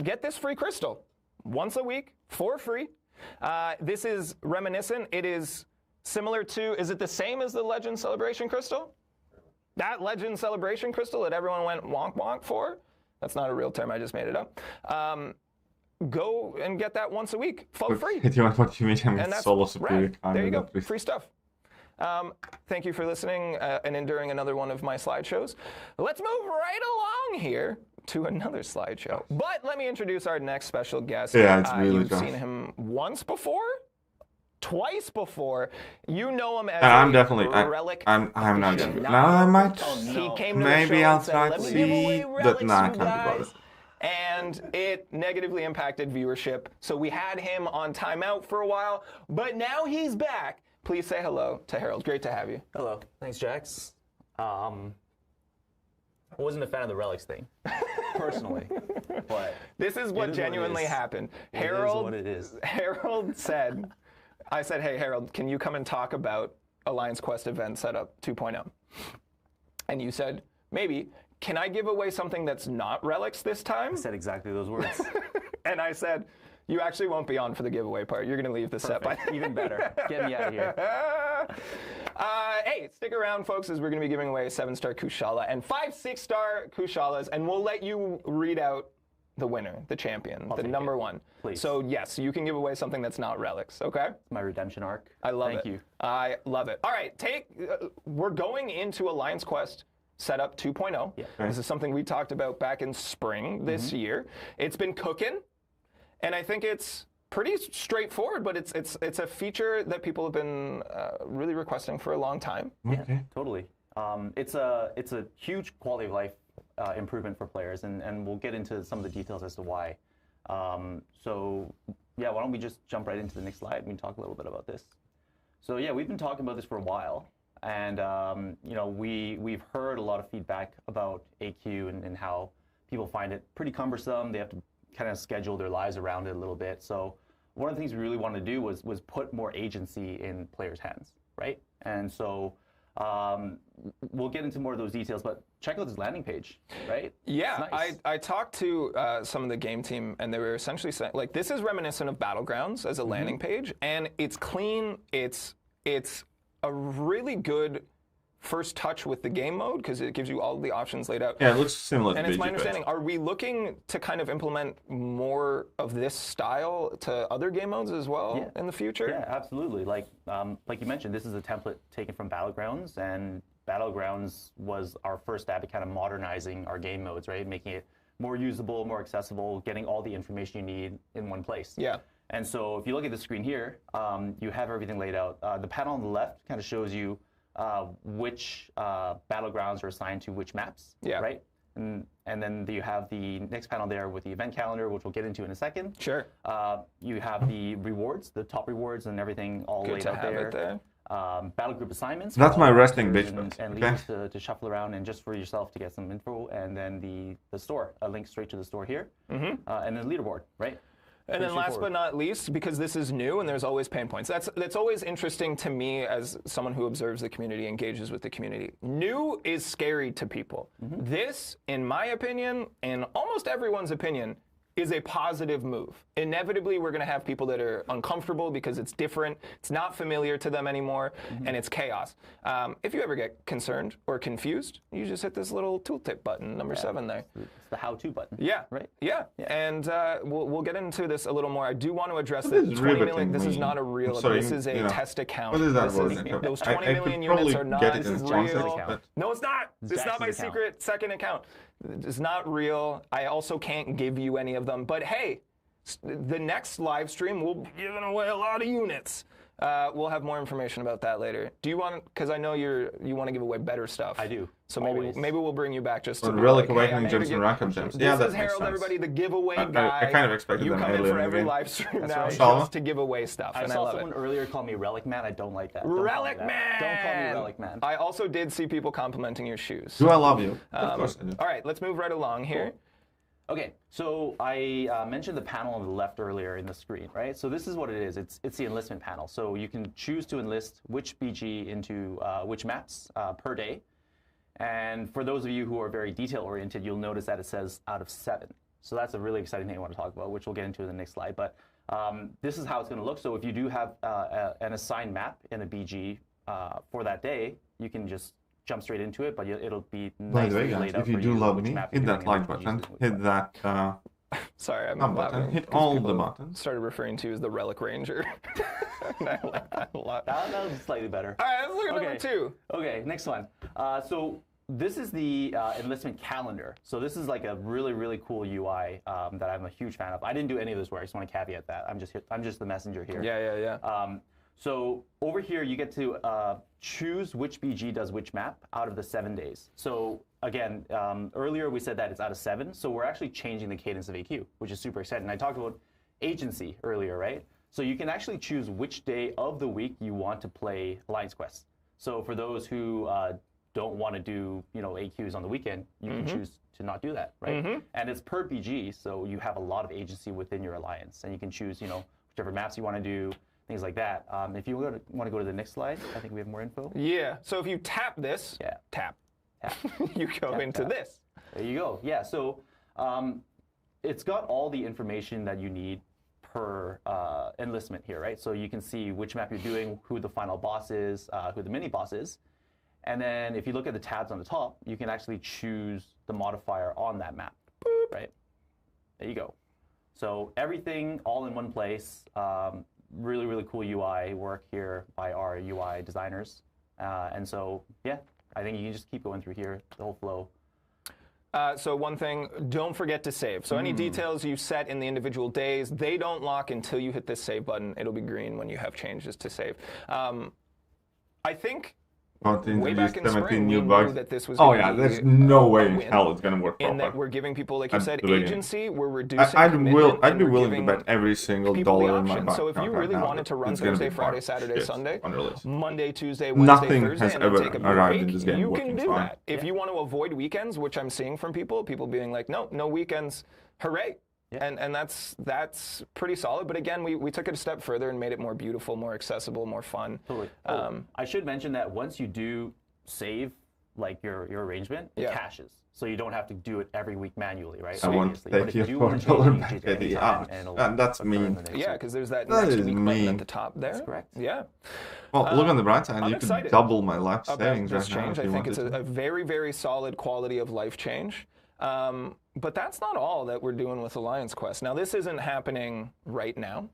get this free crystal. Once a week, for free. This is reminiscent. It is similar to, is it the same as the Legend Celebration Crystal? That Legend Celebration Crystal that everyone went wonk wonk for? That's not a real term, I just made it up. Go and get that once a week for free. Do you want what you mean? And that's Solo superior. there you go, free stuff. Thank you for listening and enduring another one of my slideshows. Let's move right along here to another slideshow. But let me introduce our next special guest. Yeah, it's really You've tough. seen him once before? Twice before. You know him as I'm definitely. relic. I'm not aficionado. gonna. No, I might. He came to Maybe the show I'll and said, try "Let to me give away see, relics, but nah, I you can't be guys." bothered. And it negatively impacted viewership. So we had him on timeout for a while, but now he's back. Please say hello to Harold. Great to have you. Hello. Thanks, Jax. I wasn't a fan of the relics thing, personally, but This is what genuinely happened. Harold, what it is. Harold said, I said, hey, Harold, can you come and talk about Alliance Quest event setup 2.0? And you said, maybe. Can I give away something that's not relics this time? I said exactly those words. And I said, you actually won't be on for the giveaway part. You're going to leave the set by Even better. Get me out of here. Hey, stick around, folks, as we're going to be giving away a 7-star Kushala and 5 6-star Kushalas, and we'll let you read out the winner, the champion, the number one. Please. So, yes, you can give away something that's not relics, okay? My redemption arc. I love it. Thank you. I love it. All right, we're going into Alliance Quest Setup 2.0. Yeah. This is something we talked about back in spring this year. It's been cooking, and I think it's pretty straightforward, but it's a feature that people have been really requesting for a long time. Okay. Yeah, totally. It's a huge quality of life improvement for players, and we'll get into some of the details as to why. So yeah, why don't we just jump right into the next slide and we can talk a little bit about this. So yeah, we've been talking about this for a while, and you know, we've heard a lot of feedback about AQ and how people find it pretty cumbersome. They have to kind of schedule their lives around it a little bit. So one of the things we really wanted to do was put more agency in players' hands, right? And so we'll get into more of those details, but check out this landing page, right? Yeah, nice. I talked to some of the game team, and they were essentially saying, like, this is reminiscent of Battlegrounds as a landing page, and it's clean. It's a really good first touch with the game mode because it gives you all the options laid out. Yeah, it looks similar And to it's my BG, understanding, but- are we looking to kind of implement more of this style to other game modes as well in the future? Yeah, absolutely. Like you mentioned, this is a template taken from Battlegrounds, and Battlegrounds was our first stab at kind of modernizing our game modes, right? Making it more usable, more accessible, getting all the information you need in one place. Yeah. And so if you look at the screen here, you have everything laid out. The panel on the left kind of shows you which battlegrounds are assigned to which maps, right? And then you have the next panel there with the event calendar, which we'll get into in a second. Sure. You have the rewards, the top rewards, and everything all laid out there. Battle group assignments. That's my resting officers bitch. And Okay. leaders to shuffle around and just for yourself to get some info, and then the store, a link straight to the store here, and then leaderboard, right? And then last but not least, because this is new and there's always pain points, that's always interesting to me as someone who observes the community, engages with the community. New is scary to people. This, in my opinion, and almost everyone's opinion, is a positive move. Inevitably, we're going to have people that are uncomfortable because it's different, it's not familiar to them anymore, and it's chaos. If you ever get concerned or confused, you just hit this little tooltip button, number 7 there. It's the how-to button. Yeah, right. Yeah, and we'll get into this a little more. I do want to address that 20 million. This is not a real. This is a test account. What is that? Those 20 million units are not real. No, it's not. It's not my account. secret second account. It's not real. I also can't give you any of them. But hey, the next live stream, we'll be giving away a lot of units. We'll have more information about that later. Do you want? Because I know you want to give away better stuff. I do. So maybe we'll bring you back just to Relic Awakening gems and Rank Up gems. This is Harold, everybody, the giveaway guy. I kind of expected them earlier. You come in for every live stream now just to give away stuff. I saw someone earlier call me Relic Man. I don't like that. Relic Man. Don't call me Relic Man. I also did see people complimenting your shoes. Do I love you? Of course I do. All right, let's move right along here. Cool. Okay, so I mentioned the panel on the left earlier in the screen, right? So this is what it is. It's the enlistment panel. So you can choose to enlist which BG into which maps per day. And for those of you who are very detail-oriented, you'll notice that it says out of 7. So that's a really exciting thing I want to talk about, which we'll get into in the next slide. But this is how it's going to look. So if you do have an assigned map in a BG for that day, you can just jump straight into it, but it'll be nicely laid out if you do love me, hit that like button, hit that sorry, I'm button, hit all the buttons. Started referring to you as the Relic Ranger. And I like that a lot. That was slightly better. All right, let's look at number 2. Okay, next one. So this is the enlistment calendar. So this is like a really, really cool UI that I'm a huge fan of. I didn't do any of this work. I just want to caveat that. I'm just the messenger here. Yeah. So over here, you get to choose which BG does which map out of the 7 days. So again, earlier we said that it's out of 7. So we're actually changing the cadence of AQ, which is super exciting. I talked about agency earlier, right? So you can actually choose which day of the week you want to play Alliance Quests. So for those who don't want to do AQs on the weekend, you can choose to not do that, right? And it's per BG, so you have a lot of agency within your alliance, and you can choose whichever maps you want to do. Things like that. If you want to go to the next slide, I think we have more info. Yeah. So if you tap this, tap, you go into this. There you go. Yeah. So it's got all the information that you need per enlistment here, right? So you can see which map you're doing, who the final boss is, who the mini boss is, and then if you look at the tabs on the top, you can actually choose the modifier on that map. Boop. Right. There you go. So everything all in one place. Really, really cool UI work here by our UI designers. And so, yeah, I think you can just keep going through here, the whole flow. So one thing, don't forget to save. So any details you set in the individual days, they don't lock until you hit this save button. It'll be green when you have changes to save. I think way back in spring, we knew that this was there's no way in hell it's going to work properly. In that we're giving people, like you said, agency, we're reducing commitment. I'd be willing to bet every single dollar in my bank. So if you really wanted to run Thursday, Friday, Saturday, Sunday, Monday, Tuesday, Nothing Wednesday, Thursday, has and ever take a arrived in break, this game you working can do fine. that. If you want to avoid weekends, which I'm seeing from people being like, no weekends, hooray. And that's pretty solid. But again, we took it a step further and made it more beautiful, more accessible, more fun. Totally. I should mention that once you do save like your arrangement, it caches. So you don't have to do it every week manually, right? I want to take you for $1 back at the app. And that's mean. Yeah, because there's that next week button at the top there. That's correct. Yeah. Well, look on the bright side. You can double my life savings right now. I think it's a very, very solid quality of life change. But that's not all that we're doing with Alliance Quest. Now, this isn't happening right now.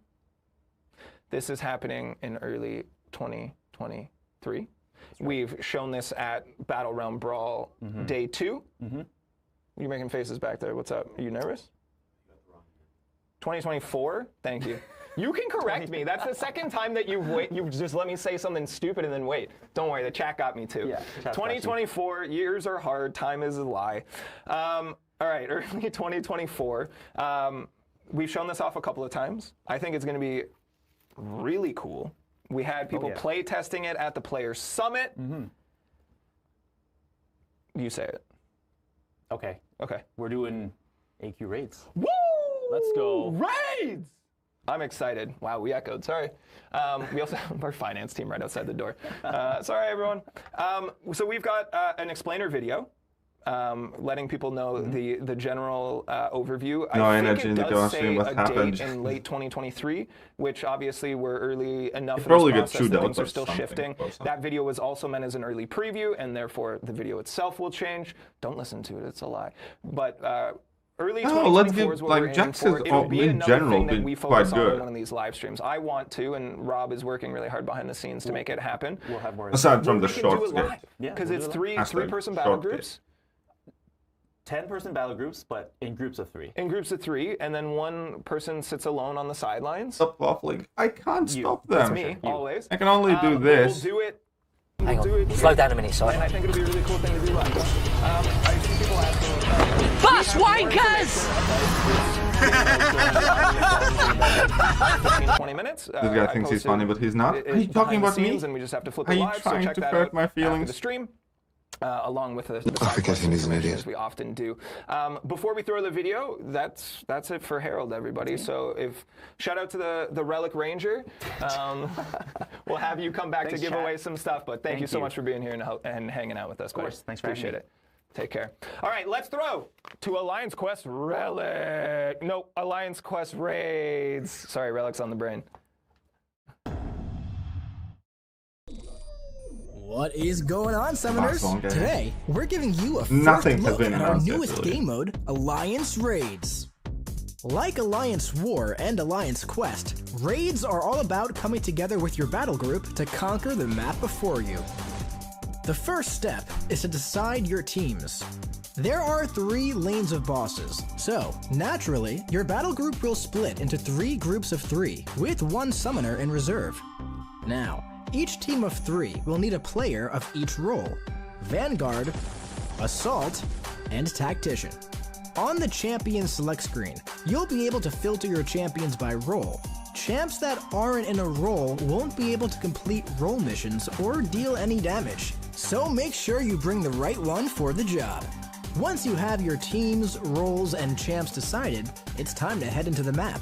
This is happening in early 2023. We've shown this at Realm Brawl Day 2. You're making faces back there. What's up? Are you nervous? 2024? Thank you. You can correct me. That's the second time that you've just let me say something stupid and then wait. Don't worry, the chat got me too. Yeah, 2024, years are hard, time is a lie. All right, early 2024. We've shown this off a couple of times. I think it's going to be really cool. We had people play testing it at the Players Summit. You say it. Okay. Okay. We're doing AQ raids. Woo! Let's go. Raids! I'm excited. Wow, we echoed. Sorry. We also have our finance team right outside the door. Sorry, everyone. So we've got an explainer video letting people know the general overview. No I energy think in it the does game, say what a happened? date in late 2023, which obviously we're early enough in probably this get process chewed that out things or are still something, shifting. or something. That video was also meant as an early preview, and therefore the video itself will change. Don't listen to it; it's a lie. But early 2024 is what we're aiming Jax for. has, It'll be in another general, thing that been we quite focus on in good. one of these live streams. I want to, and Rob is working really hard behind the scenes to make it happen. We'll have more. Aside from We the can do short it live, skate. Yeah, because we'll it's do it live. three-person battle Short skate. groups. 10-person battle groups, but in groups of 3. In groups of 3, and then one person sits alone on the sidelines. Stop waffling. I can't stop That's them. me, always. I can only do But this. We'll do it. Hang we'll on. do it Slow down a minute, sorry. And I think it'll be a really cool thing to do live. I see people asking. Bus wankers! 20 minutes. This guy thinks he's funny, but he's not. Are you talking about me? And we just have to flip Are it you live, so trying check to that hurt out my after feelings? the stream. Along with the I forget him, he's an idiot. as we often do. Before we throw the video, that's it for Harold, everybody. So shout out to the Relic Ranger. We'll have you come back Thanks, to give chat. away some stuff. But thank you so you. much for being here and hanging out with us. Of course. Thanks for having Appreciate me. it. Take care. All right, let's throw to Alliance Quest Relic. No, Alliance Quest Raids. Sorry, Relic's on the brain. What is going on, Summoners? Last one, guys. Today, we're giving you a Nothing first has look been at our announced yet, newest really. game mode, Alliance Raids. Like Alliance War and Alliance Quest, raids are all about coming together with your battle group to conquer the map before you. The first step is to decide your teams. There are 3 lanes of bosses, so naturally, your battle group will split into 3 groups of 3, with 1 summoner in reserve. Now, each team of 3 will need a player of each role: Vanguard, Assault, and Tactician. On the champion select screen, you'll be able to filter your champions by role. Champs that aren't in a role won't be able to complete role missions or deal any damage, so make sure you bring the right one for the job. Once you have your teams, roles, and champs decided, it's time to head into the map.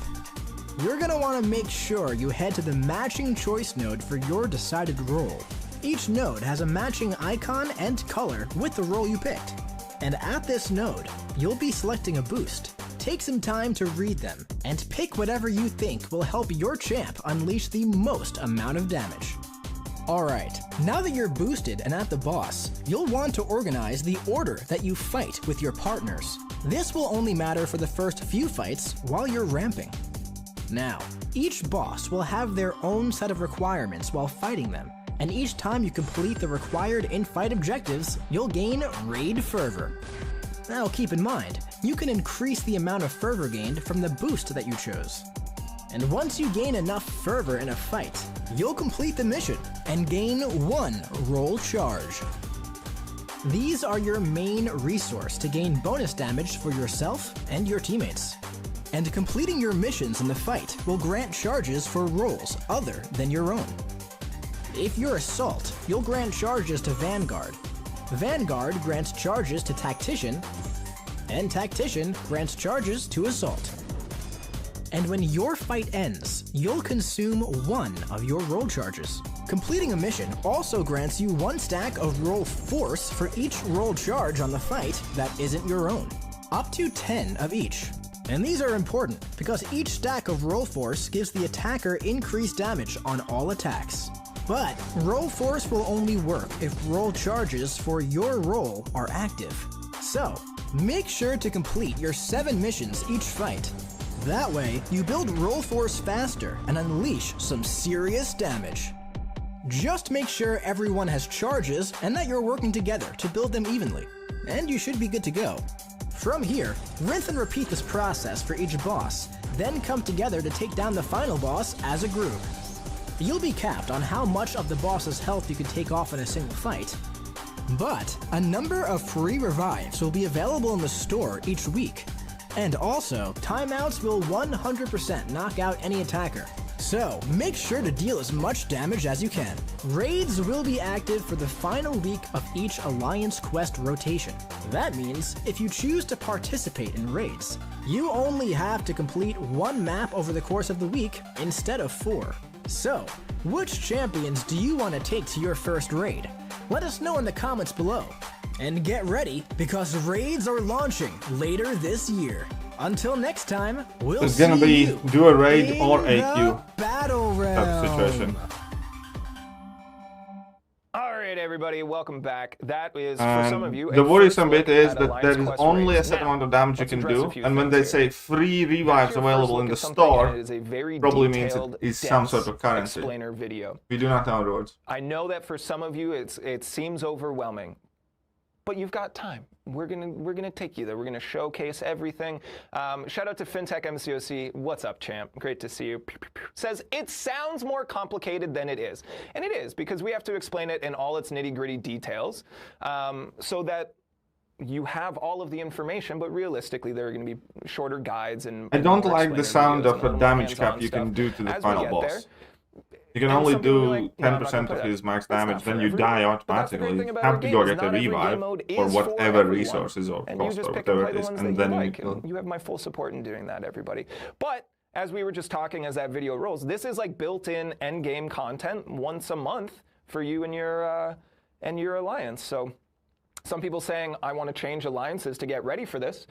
You're gonna want to make sure you head to the matching choice node for your decided role. Each node has a matching icon and color with the role you picked. And at this node, you'll be selecting a boost. Take some time to read them, and pick whatever you think will help your champ unleash the most amount of damage. Alright, now that you're boosted and at the boss, you'll want to organize the order that you fight with your partners. This will only matter for the first few fights while you're ramping. Now, each boss will have their own set of requirements while fighting them, and each time you complete the required in-fight objectives, you'll gain Raid Fervor. Now keep in mind, you can increase the amount of fervor gained from the boost that you chose. And once you gain enough fervor in a fight, you'll complete the mission and gain 1 roll charge. These are your main resource to gain bonus damage for yourself and your teammates. And completing your missions in the fight will grant charges for roles other than your own. If you're Assault, you'll grant charges to Vanguard. Vanguard grants charges to Tactician, and Tactician grants charges to Assault. And when your fight ends, you'll consume 1 of your roll charges. Completing a mission also grants you 1 stack of roll force for each roll charge on the fight that isn't your own, up to 10 of each. And these are important because each stack of roll force gives the attacker increased damage on all attacks. But roll force will only work if roll charges for your role are active. So, make sure to complete your 7 missions each fight. That way, you build roll force faster and unleash some serious damage. Just make sure everyone has charges and that you're working together to build them evenly, and you should be good to go. From here, rinse and repeat this process for each boss, then come together to take down the final boss as a group. You'll be capped on how much of the boss's health you can take off in a single fight, but a number of free revives will be available in the store each week. And also, timeouts will 100% knock out any attacker. So, make sure to deal as much damage as you can. Raids will be active for the final week of each Alliance Quest rotation. That means, if you choose to participate in raids, you only have to complete 1 map over the course of the week instead of 4. So, which champions do you want to take to your first raid? Let us know in the comments below. And get ready, because raids are launching later this year. Until next time, we'll It's gonna be do a raid or AQ battle realm type of situation. All right, everybody, welcome back. That is, for some of you, the worrisome bit is that there is only a set amount of damage you can do, and when they say free revives available in the store, probably means it is some sort of currency. We do not know the words. I know that for some of you, it seems overwhelming, but you've got time. We're gonna take you there. We're gonna showcase everything. Shout out to FinTech MCOC. What's up, champ? Great to see you. Says it sounds more complicated than it is, and it is because we have to explain it in all its nitty-gritty details, so that you have all of the information. But realistically, there are going to be shorter guides and. I don't like the sound of a damage cap you can do to the final boss. You can only do 10% of his max damage, then you die automatically. You have to go get a revive or whatever resources or cost or whatever it is, and then you have my full support in doing that, everybody. But as we were just talking as that video rolls, this is like built-in end-game content once a month for you and your alliance. So some people saying, I want to change alliances to get ready for this.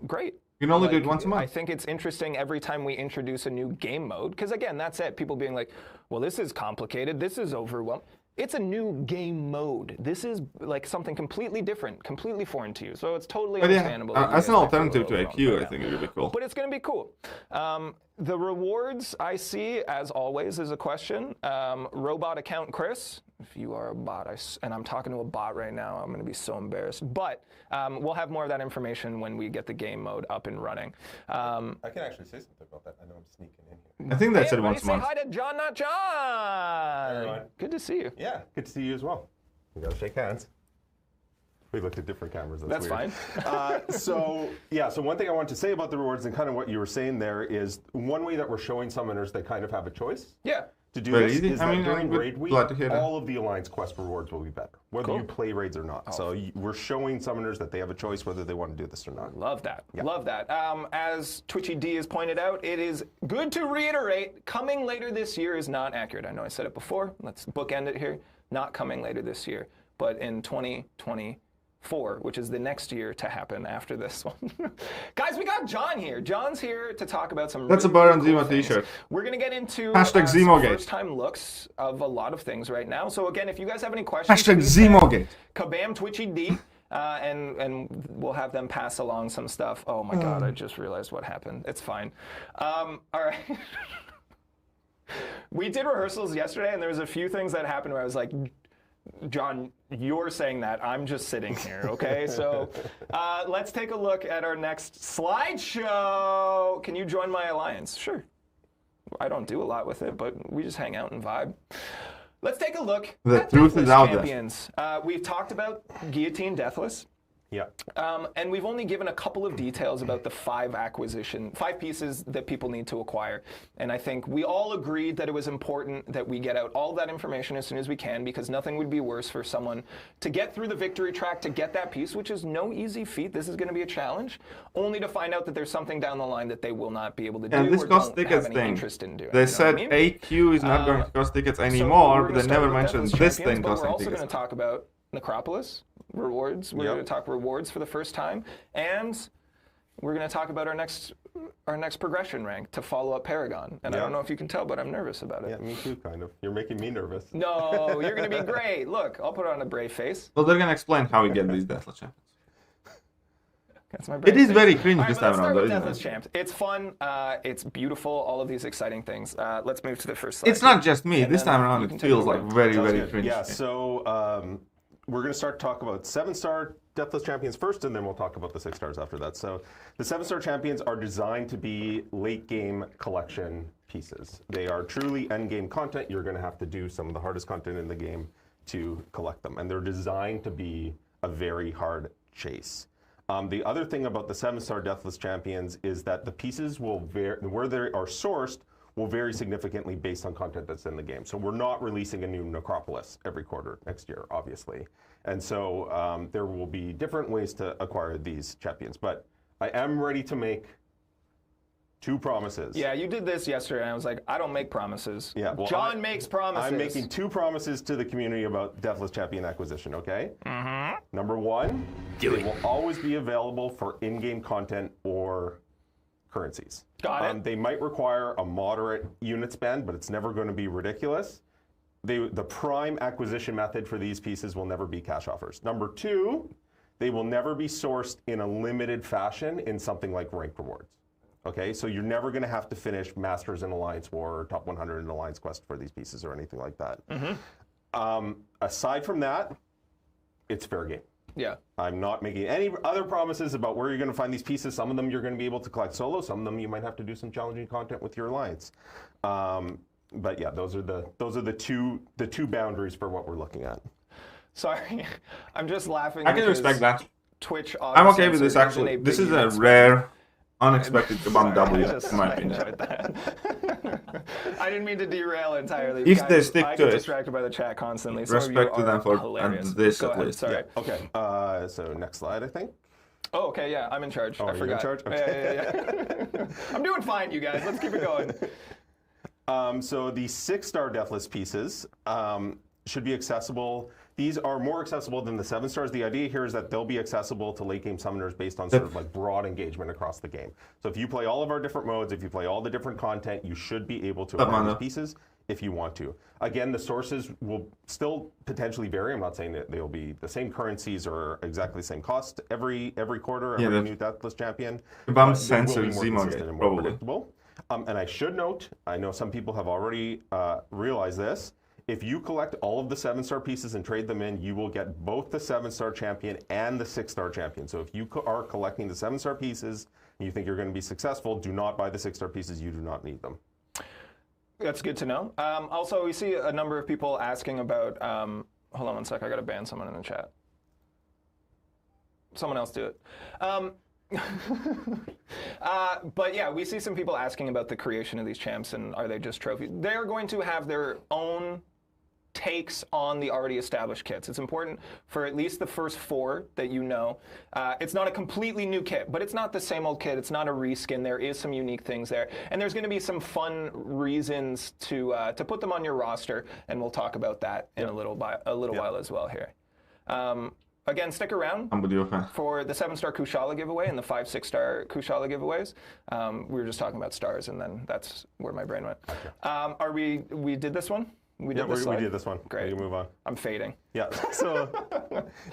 Great. You can only do it once a month. I think it's interesting every time we introduce a new game mode, because again, that's it. People being like, well, this is complicated, this is overwhelming. It's a new game mode. This is like something completely different, completely foreign to you. So it's totally understandable. As an alternative to AQ, I think it would be cool. But it's going to be cool. The rewards I see, as always, is a question. Robot account Chris, if you are a bot, and I'm talking to a bot right now, I'm going to be so embarrassed. But we'll have more of that information when we get the game mode up and running. I can actually say something about that. I know I'm sneaking in here. I think that's it once a month. Say hi to John, not John. Hi, everyone. Good to see you. Yeah, good to see you as well. We gotta shake hands. We looked at different cameras. That's weird. fine. So one thing I want to say about the rewards and kind of what you were saying there is one way that we're showing summoners they kind of have a choice. Yeah. To do this easy. is that during raid week, glad to hear that. all of the Alliance quest rewards will be better, whether you play raids or not. So we're showing summoners that they have a choice whether they want to do this or not. Love that. Yeah. Love that. As Twitchy D has pointed out, it is good to reiterate, coming later this year is not accurate. I know I said it before. Let's bookend it here. Not coming later this year, but in 2024, which is the next year to happen after this one. Guys, we got John here. John's here to talk about some. That's really a Baron cool Zemo things. t-shirt. We're gonna get into #Zemogate. first-time looks of a lot of things right now. So again, if you guys have any questions, #Zemogate. Kabam Twitchy D. And we'll have them pass along some stuff. Oh my God, I just realized what happened. It's fine. All right. We did rehearsals yesterday, and there was a few things that happened where I was like, John, you're saying that. I'm just sitting here, okay? So let's take a look at our next slideshow. Can you join my alliance? Sure. I don't do a lot with it, but we just hang out and vibe. Let's take a look at Deathless Champions. We've talked about Guillotine Deathless. Yeah. And we've only given a couple of details about the 5 pieces that people need to acquire. And I think we all agreed that it was important that we get out all that information as soon as we can, because nothing would be worse for someone to get through the victory track to get that piece, which is no easy feat. This is going to be a challenge, only to find out that there's something down the line that they will not be able to do and this or cost don't tickets have any thing. interest in doing. They said AQ is not going to cost tickets anymore, but they never mentioned this thing costing tickets. We're also going to talk about Necropolis. Rewards. We're going to talk rewards for the first time, and we're going to talk about our next progression rank to follow up Paragon. And I don't know if you can tell, but I'm nervous about it. Yeah, me too, kind of. You're making me nervous. No, you're going to be great. Look, I'll put on a brave face. Well, they're going to explain how we get these Deathless Champions. That's my brave it is face. very cringe this Let's time start around, with though, Deathless isn't it? Champs. It's fun. It's beautiful. All of these exciting things. Let's move to the first slide. It's not just me. And this then time around, you it can take feels away. like very, very cringe. Yeah, so we're going to start to talk about 7-star Deathless Champions first, and then we'll talk about the 6 stars after that. So the 7-star champions are designed to be late-game collection pieces. They are truly end-game content. You're going to have to do some of the hardest content in the game to collect them, and they're designed to be a very hard chase. The other thing about the 7-star Deathless Champions is that the pieces will vary, where they are sourced, will vary significantly based on content that's in the game. So we're not releasing a new Necropolis every quarter next year, obviously. And so there will be different ways to acquire these champions. But I am ready to make 2 promises. Yeah, you did this yesterday, and I was like, I don't make promises. Yeah, well, John makes promises. I'm making 2 promises to the community about Deathless Champion acquisition, okay? Number 1, they will always be available for in-game content or currencies. Got it. They might require a moderate unit spend, but it's never going to be ridiculous. The prime acquisition method for these pieces will never be cash offers. Number 2, they will never be sourced in a limited fashion in something like ranked rewards. Okay, so you're never going to have to finish Masters in Alliance War or Top 100 in Alliance Quest for these pieces or anything like that. Aside from that, it's fair game. Yeah. I'm not making any other promises about where you're going to find these pieces. Some of them you're going to be able to collect solo. Some of them you might have to do some challenging content with your alliance. But yeah, those are the two boundaries for what we're looking at. Sorry, I'm just laughing. I can respect that. Twitch. I'm okay with this actually. This is a rare, unexpected Kabam W, in my opinion. I didn't mean to derail entirely. If they stick to it, I get distracted by the chat constantly. Respect to them for this Go at ahead, least. sorry. Yeah. Okay. So next slide, I think. Oh, okay, yeah, I'm in charge. Oh, I you're in forgot. charge? Okay. Yeah. I'm doing fine, you guys. Let's keep it going. So the 6-star Deathless pieces should be accessible. These are more accessible than the 7 stars. The idea here is that they'll be accessible to late game summoners based on sort of like broad engagement across the game. So if you play all of our different modes, if you play all the different content, you should be able to acquire these pieces if you want to. Again, the sources will still potentially vary. I'm not saying that they'll be the same currencies or exactly the same cost every quarter, every new Deathless Champion. Kabam Sensor Zemo probably. Predictable. And I should note, I know some people have already realized this, if you collect all of the 7-star pieces and trade them in, you will get both the 7-star champion and the 6-star champion. So if you are collecting the 7-star pieces and you think you're going to be successful, do not buy the 6-star pieces. You do not need them. That's good to know. Also, we see a number of people asking about, hold on one sec, I got to ban someone in the chat. Someone else do it. But yeah, we see some people asking about the creation of these champs and are they just trophies? They're going to have their own takes on the already established kits. It's important for at least the first 4 that you know. It's not a completely new kit, but it's not the same old kit. It's not a reskin. There is some unique things there. And there's going to be some fun reasons to put them on your roster, and we'll talk about that in a little while as well here. Again, stick around for the 7-star Kushala giveaway and the 5, 6-star Kushala giveaways. We were just talking about stars, and then that's where my brain went. We did this one? We did this one. Great. We can move on. I'm fading. Yeah, so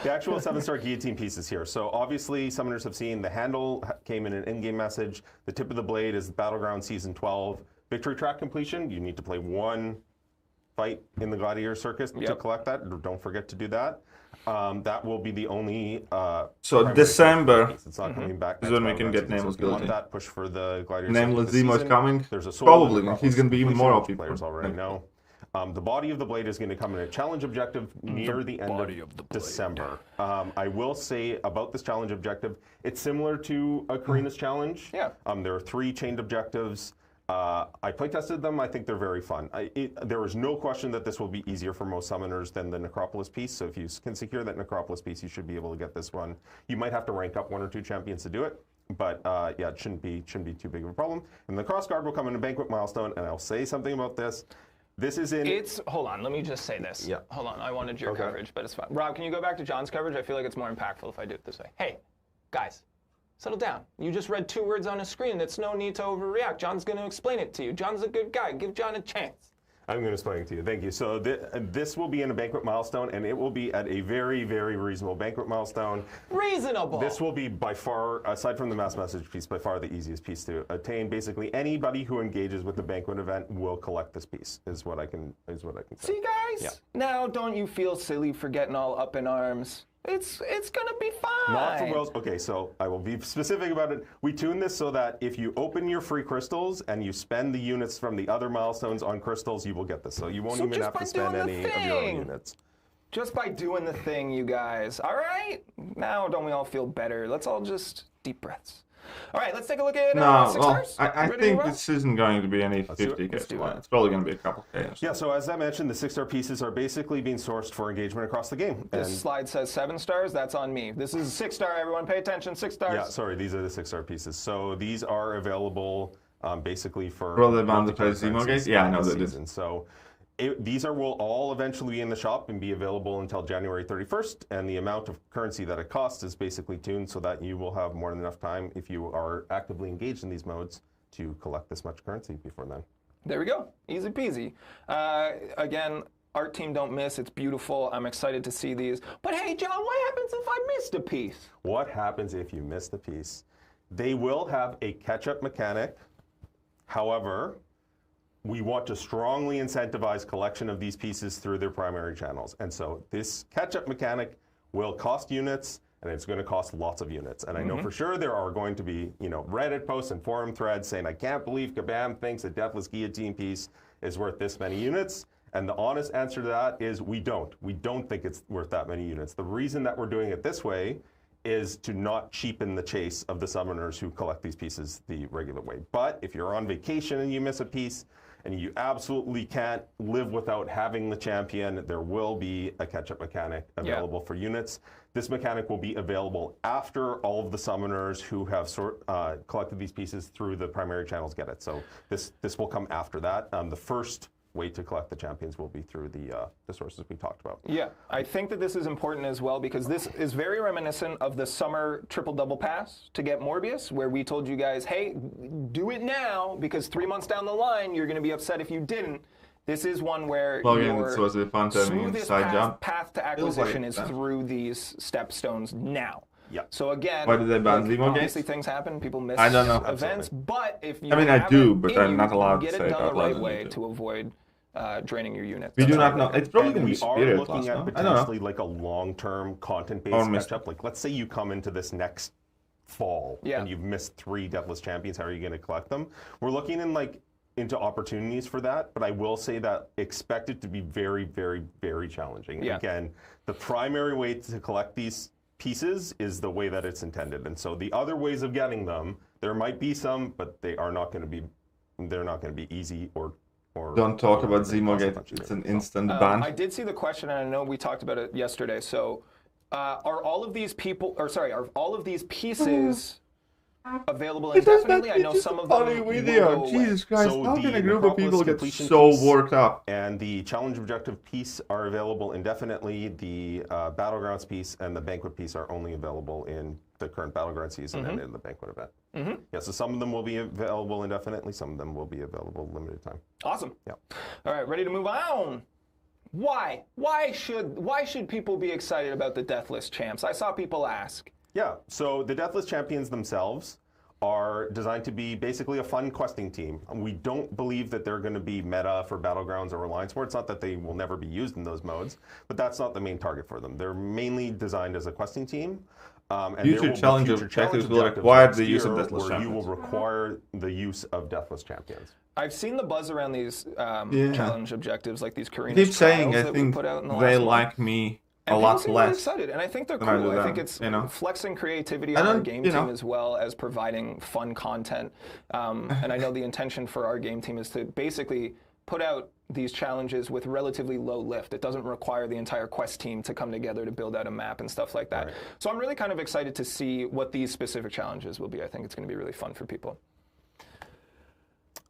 the actual 7-star guillotine pieces here. So obviously, summoners have seen the handle came in an in-game message. The tip of the blade is Battleground Season 12. Victory track completion, you need to play 1 fight in the Gladiator Circus to collect that. Don't forget to do that. That will be the only. So December it's not coming back is when we can get Nameless Guillotine. Want that push for the Gladiator Nameless Circuit Zemo is coming. There's a Probably. He's going to be even more OP. Players already know. The body of the blade is going to come in a challenge objective near the end of December. I will say about this challenge objective, it's similar to a Karina's challenge. Yeah. There are 3 chained objectives. I playtested them. I think they're very fun. There is no question that this will be easier for most summoners than the Necropolis piece. So if you can secure that Necropolis piece, you should be able to get this one. You might have to rank up 1 or 2 champions to do it. But yeah, it shouldn't be too big of a problem. And the cross guard will come in a banquet milestone. And I'll say something about this. This is in. Hold on, let me just say this. Yeah. Hold on, I wanted your coverage, but it's fine. Rob, can you go back to John's coverage? I feel like it's more impactful if I do it this way. Hey, guys, settle down. You just read 2 words on a screen. That's no need to overreact. John's going to explain it to you. John's a good guy. Give John a chance. I'm going to explain it to you. Thank you. So this will be in a banquet milestone, and it will be at a very, very reasonable banquet milestone. Reasonable. This will be by far, aside from the mass message piece, by far the easiest piece to attain. Basically, anybody who engages with the banquet event will collect this piece. Is what I can say. See, guys. Now, don't you feel silly for getting all up in arms? It's gonna be fine. Not for Wells. Okay, so I will be specific about it. We tune this so that if you open your free crystals and you spend the units from the other milestones on crystals, you will get this. So you won't even have to spend any of your own units. Just by doing the thing, you guys. All right? Now, don't we all feel better? Let's all just deep breaths. All right, let's take a look at 6 stars. I think this isn't going to be any 50K. It's probably going to be a couple K. Yeah, so as I mentioned, the 6-star pieces are basically being sourced for engagement across the game. This slide says 7 stars. That's on me. This is 6-star, everyone. Pay attention, 6 stars. Yeah, sorry, these are the 6-star pieces. So these are available basically for Rather than the Zemo Gate? Yeah, I know that season. So these will all eventually be in the shop and be available until January 31st, and the amount of currency that it costs is basically tuned so that you will have more than enough time, if you are actively engaged in these modes, to collect this much currency before then. There we go. Easy peasy. Again, art team don't miss. It's beautiful. I'm excited to see these. But hey, John, what happens if I missed a piece? What happens if you missed a piece? They will have a catch-up mechanic. However, we want to strongly incentivize collection of these pieces through their primary channels. And so this catch-up mechanic will cost units, and it's going to cost lots of units. And I know for sure there are going to be, Reddit posts and forum threads saying, I can't believe Kabam thinks a Deathless Guillotine piece is worth this many units. And the honest answer to that is we don't. We don't think it's worth that many units. The reason that we're doing it this way is to not cheapen the chase of the summoners who collect these pieces the regular way. But if you're on vacation and you miss a piece, and you absolutely can't live without having the champion, there will be a catch-up mechanic available for units. This mechanic will be available after all of the summoners who have collected these pieces through the primary channels get it. So this will come after that. The first way to collect the champions will be through the sources we talked about. Yeah, I think that this is important as well because this is very reminiscent of the summer triple-double pass to get Morbius, where we told you guys, hey, do it now because 3 months down the line, you're going to be upset if you didn't. This is one where your smoothest path to acquisition is through these stepstones now. Yeah. So again, why did they ban Zemo obviously things happen, people miss events, but if you I do, but I'm not allowed to get it done the right way to avoid draining your units. We do not know. It's probably going to be Spirit class, looking at potentially like a long-term content-based catch-up. Like, let's say you come into this next fall and you've missed 3 Deathless Champions. How are you going to collect them? We're looking into opportunities for that, but I will say that expect it to be very, very, very challenging. Yeah. Again, the primary way to collect these pieces is the way that it's intended, and so the other ways of getting them, there might be some, but they are not going to be. They're not going to be easy or don't talk about Zemo Gate. It's an instant ban. I did see the question, and I know we talked about it yesterday. So, are all of these are all of these pieces available indefinitely? I know some of them. Video. Jesus Christ! So how can a group of people get so worked up? And the challenge objective piece are available indefinitely. The battlegrounds piece and the banquet piece are only available in the current battleground season and in the banquet event. Yeah, so some of them will be available indefinitely. Some of them will be available limited time. Awesome. Yeah. All right, ready to move on. Why? Why should people be excited about the Deathless Champs? I saw people ask. Yeah, so the Deathless Champions themselves are designed to be basically a fun questing team. We don't believe that they're going to be meta for Battlegrounds or Alliance War. It's not that they will never be used in those modes, but that's not the main target for them. They're mainly designed as a questing team. And future challenge objectives will require the use of Deathless Champions. You will require the use of Deathless Champions. I've seen the buzz around these challenge objectives, like these Korean trials that we put out in the last they like me a lot less. Excited, and I think they're cool. I think it's flexing creativity on our game team as well as providing fun content. And I know the intention for our game team is to basically put out these challenges with relatively low lift. It doesn't require the entire quest team to come together to build out a map and stuff like that. Right. So I'm really kind of excited to see what these specific challenges will be. I think it's going to be really fun for people.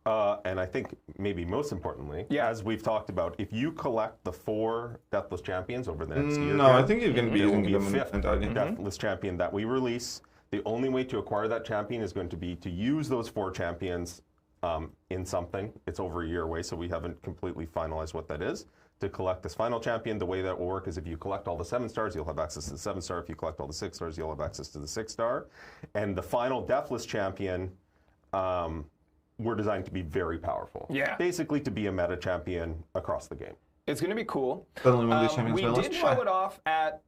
And I think maybe most importantly, as we've talked about, if you collect the 4 Deathless Champions over the next year, I think you're going to be using the 5th Deathless Champion that we release. The only way to acquire that champion is going to be to use those 4 champions in something. It's over a year away, so we haven't completely finalized what that is. To collect this final champion, the way that will work is if you collect all the 7 stars, you'll have access to the 7 star. If you collect all the 6 stars, you'll have access to the 6 star. And the final Deathless Champion, we're designed to be very powerful. Yeah. Basically to be a meta champion across the game. It's going to be cool. We did show it off at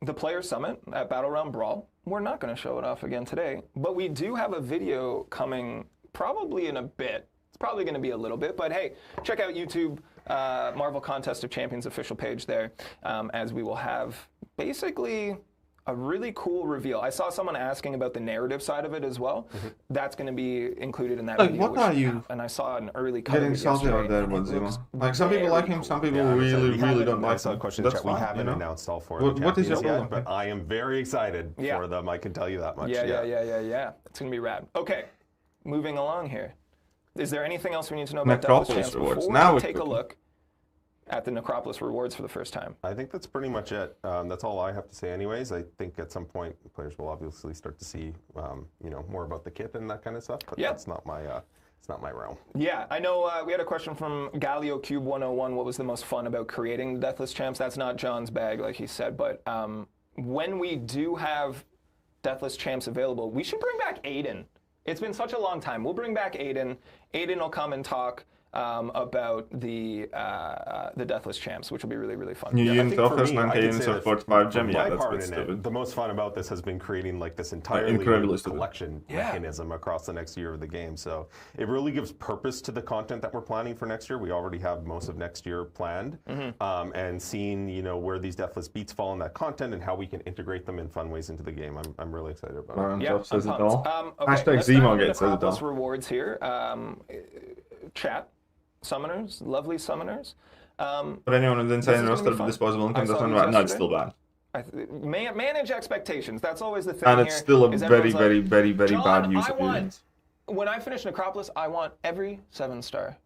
the Player Summit at Realm Brawl. We're not going to show it off again today, but we do have a video coming probably in a bit. It's probably going to be a little bit, but hey, check out YouTube, Marvel Contest of Champions official page there, as we will have basically a really cool reveal. I saw someone asking about the narrative side of it as well. That's going to be included in that video. What are you? And I saw an early cut getting salty out there with Zemo. Like some people like him, some people really don't like him. That's fine. We haven't announced all 4 of the champions yet, but I am very excited for them. I can tell you that much. Yeah. It's going to be rad. Okay, moving along here. Is there anything else we need to know about Deathless Champs before now we take a look at the Necropolis rewards for the first time? I think that's pretty much it. That's all I have to say anyways. I think at some point players will obviously start to see more about the kit and that kind of stuff, but that's not my it's not my realm. Yeah, I know we had a question from Galio Cube 101. What was the most fun about creating the Deathless Champs? That's not John's bag, like he said, but when we do have Deathless Champs available, we should bring back Aiden. It's been such a long time. We'll bring back Aiden. Aiden will come and talk about the Deathless Champs, which will be really, really fun. The most fun about this has been creating like this entirely new collection mechanism across the next year of the game. So it really gives purpose to the content that we're planning for next year. We already have most of next year planned, and seeing where these Deathless beats fall in that content and how we can integrate them in fun ways into the game. I'm really excited about it. Yeah, says it all. Okay, Necropolis rewards here. Chat. Summoners, lovely summoners. But anyone who's insane roster of disposable income doesn't matter. No, it's still bad. Manage expectations. That's always the thing. And it's still a very, very, very, very bad use of units. When I finish Necropolis, I want every 7-star.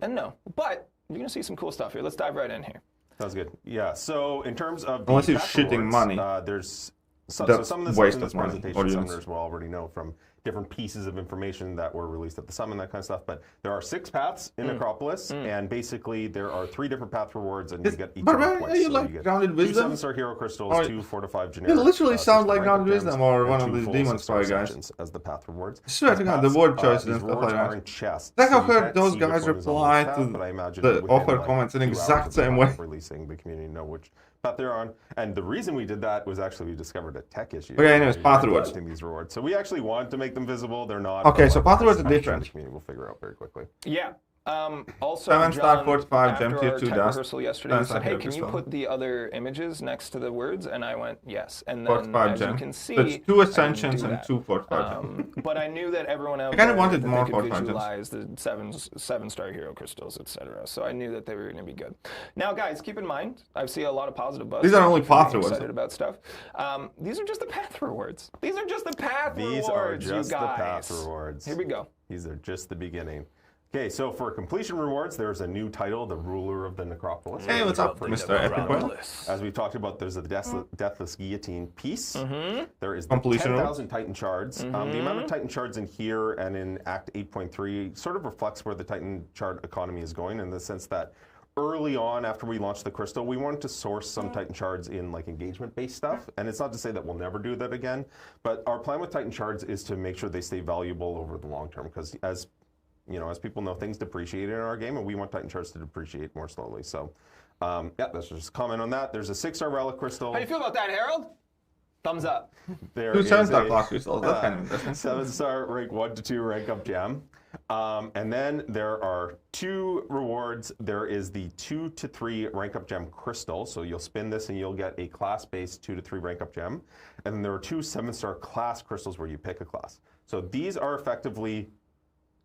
And no, but you're going to see some cool stuff here. Let's dive right in here. Sounds good. Yeah, so in terms of unless you're shitting money, there's some of the stuff in this presentation summoners will already know from different pieces of information that were released at the summon, that kind of stuff. But there are 6 paths in Necropolis, and basically there are 3 different path rewards, and you get each one twice. You like Grounded Wisdom? 2 7-star hero crystals, 2 4 to 5 generic. You literally sound like Grounded Wisdom or one of these Demon Spy guys. As the path rewards. I swear to God, the word choices and stuff like that. Like I've heard those guys reply to the offer comments in the exact same way. Releasing the community know which path they're on, and the reason we did that was actually we discovered a tech issue. Okay, anyways, path rewards. These rewards. So we actually wanted to make them visible. They're not. Okay, so path rewards are different. The community will figure out very quickly. Yeah. Also, 7-star, 45 gem after tier our 2 tech dust. rehearsal yesterday, he said, "Hey, can you put the other images next to the words?" And I went, "Yes." And then, as you can see, it's 2 ascensions and 2 45 but I knew that everyone else kind of wanted more could visualize the 7-star hero crystals, etc. So I knew that they were going to be good. Now, guys, keep in mind, I see a lot of positive buzz. These are only path rewards. Excited about stuff. These are just the path rewards. These are just the path rewards. These are just the path rewards. Here we go. These are just the beginning. Okay, so for completion rewards, there's a new title, the Ruler of the Necropolis. Hey, what's up, Mr. Epic? As we've talked about, there's a Deathless Guillotine piece. There is the Completion 10,000 Titan Shards. The amount of Titan Shards in here and in Act 8.3 sort of reflects where the Titan Shard economy is going, in the sense that early on, after we launched the crystal, we wanted to source some Titan Shards in like engagement-based stuff. And it's not to say that we'll never do that again, but our plan with Titan Shards is to make sure they stay valuable over the long term, because as people know, things depreciate in our game, and we want Titan Shards to depreciate more slowly. So, yeah, that's just a comment on that. There's a 6-star Relic Crystal. How do you feel about that, Harold? Thumbs up. There 2 is 7-star Clock Crystals. That's kind of interesting. 7-star rank 1 to 2 rank up gem. And then there are 2 rewards. There is the 2 to 3 rank up gem crystal. So you'll spin this and you'll get a class-based 2 to 3 rank up gem. And then there are 2 7-star class crystals where you pick a class. So these are effectively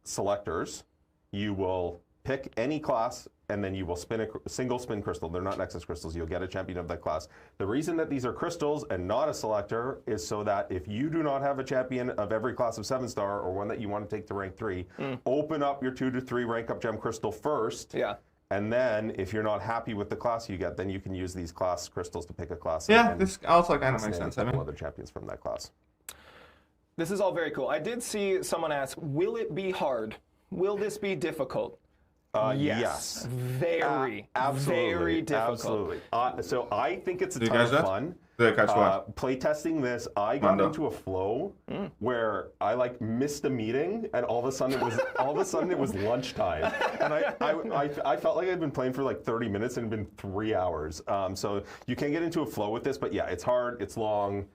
selectors. You will pick any class, and then you will spin a single spin crystal. They're not Nexus crystals. You'll get a champion of that class. The reason that these are crystals and not a selector is so that if you do not have a champion of every class of 7-star, or one that you want to take to rank 3, open up your 2 to 3 rank up gem crystal first. Yeah. And then, if you're not happy with the class you get, then you can use these class crystals to pick a class. Yeah, this also kind of makes sense. I mean, other champions from that class. This is all very cool. I did see someone ask, will it be hard? Will this be difficult? Yes. Very, absolutely, very difficult. Absolutely. So I think it's a ton of fun. Playtesting this, I got into a flow where I missed a meeting, and all of a sudden it was lunchtime, and I felt like I'd been playing for like 30 minutes and it'd been 3 hours. So you can get into a flow with this, but yeah, it's hard, it's long.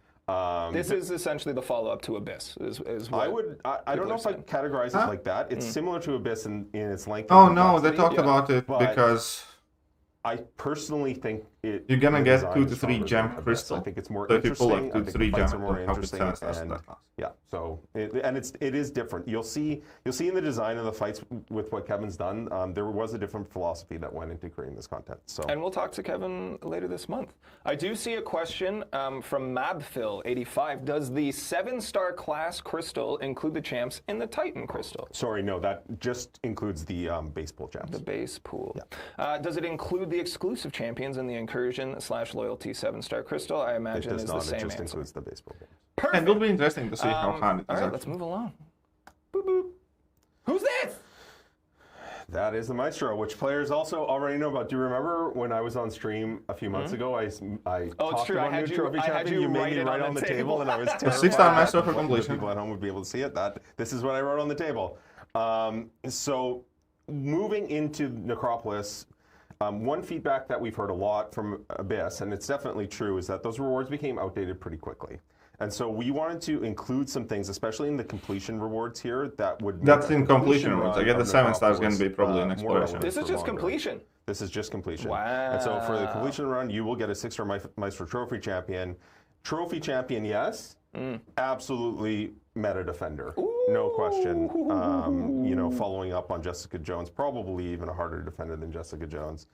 This is essentially the follow-up to Abyss. Is what I don't know if I'd categorize it like that. It's similar to Abyss in its length. Oh no, they talked about it because I personally think You're gonna the get design 2 to is 3 stronger gem than Abyss. crystal. I think it's more So if you pull interesting. like 2 I to think 3 the gem, fights are more it'll help with interesting. 7 stars And, that class. yeah, so it is different. You'll see in the design of the fights with what Kevin's done. There was a different philosophy that went into creating this content. So and we'll talk to Kevin later this month. I do see a question from Mabphil85. Does the 7-star class crystal include the champs in the Titan crystal? sorry, no, that just includes the base pool champs. The base pool. Yeah. Does it include the exclusive champions in the incursion/loyalty 7-star crystal? I imagine is the same It just answer. includes the base pool games. Perfect. And it'll be interesting to see how hard it is. All right, let's move along. Boop, boop. Who's this? That is the Maestro, which players also already know about. Do you remember when I was on stream a few months ago? I talked true. about new trophy champion. You made me write on the table, and I was terrified. 6-star Maestro for that completion. People at home would be able to see it. This is what I wrote on the table. So moving into Necropolis, one feedback that we've heard a lot from Abyss, and it's definitely true, is that those rewards became outdated pretty quickly. And so we wanted to include some things, especially in the completion rewards here, that would make That's the in completion rewards. I get the 7 stars going to be probably an more exploration. relevant This is for just longer. completion. This is just completion. Wow. And so for the completion run, you will get a 6-star Maestro Trophy Champion. Trophy Champion, yes. Absolutely meta defender. No question. You know, following up on Jessica Jones, probably even a harder defender than Jessica Jones.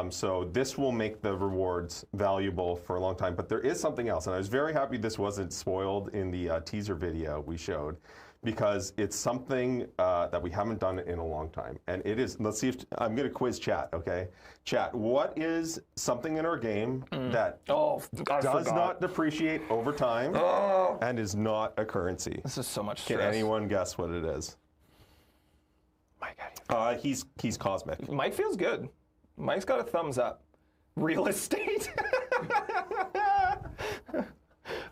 So this will make the rewards valuable for a long time. But there is something else, and I was very happy this wasn't spoiled in the teaser video we showed, because it's something that we haven't done in a long time. And it is, let's see if, I'm going to quiz chat, okay? Chat, what is something in our game that does not depreciate over time and is not a currency? This is so much stress. Can anyone guess what it is? Mike, he's cosmic. Mike feels good. Mike's got a thumbs up. Real estate.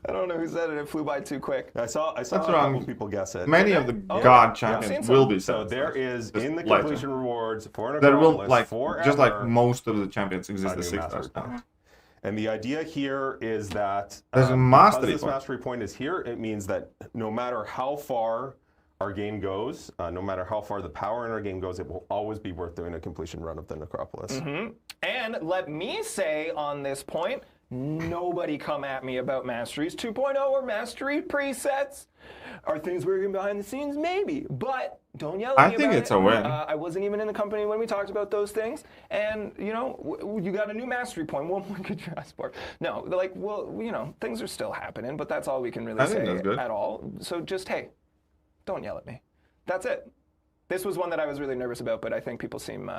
I don't know who said it. It flew by too quick. I saw a wrong. couple people guess it. Many of the God champions will be So 7 there stars. is Just in the later. completion rewards for There will, Necropolis like, forever, just like most of the champions exist a as new 6 stars mastery now. point. And the idea here is that There's a mastery because this point. mastery point is here, it means that no matter how far our game goes, no matter how far the power in our game goes, it will always be worth doing a completion run of the Necropolis. And let me say on this point, nobody come at me about Masteries 2.0 or Mastery presets. Are things working behind the scenes? Maybe, but don't yell at me I think about it's it. a win. I wasn't even in the company when we talked about those things. And, you know, you got a new Mastery point. What more could you ask for? No, like, well, you know, things are still happening, but that's all we can really say at all. So just, hey, don't yell at me. That's it. This was one that I was really nervous about, but I think people seem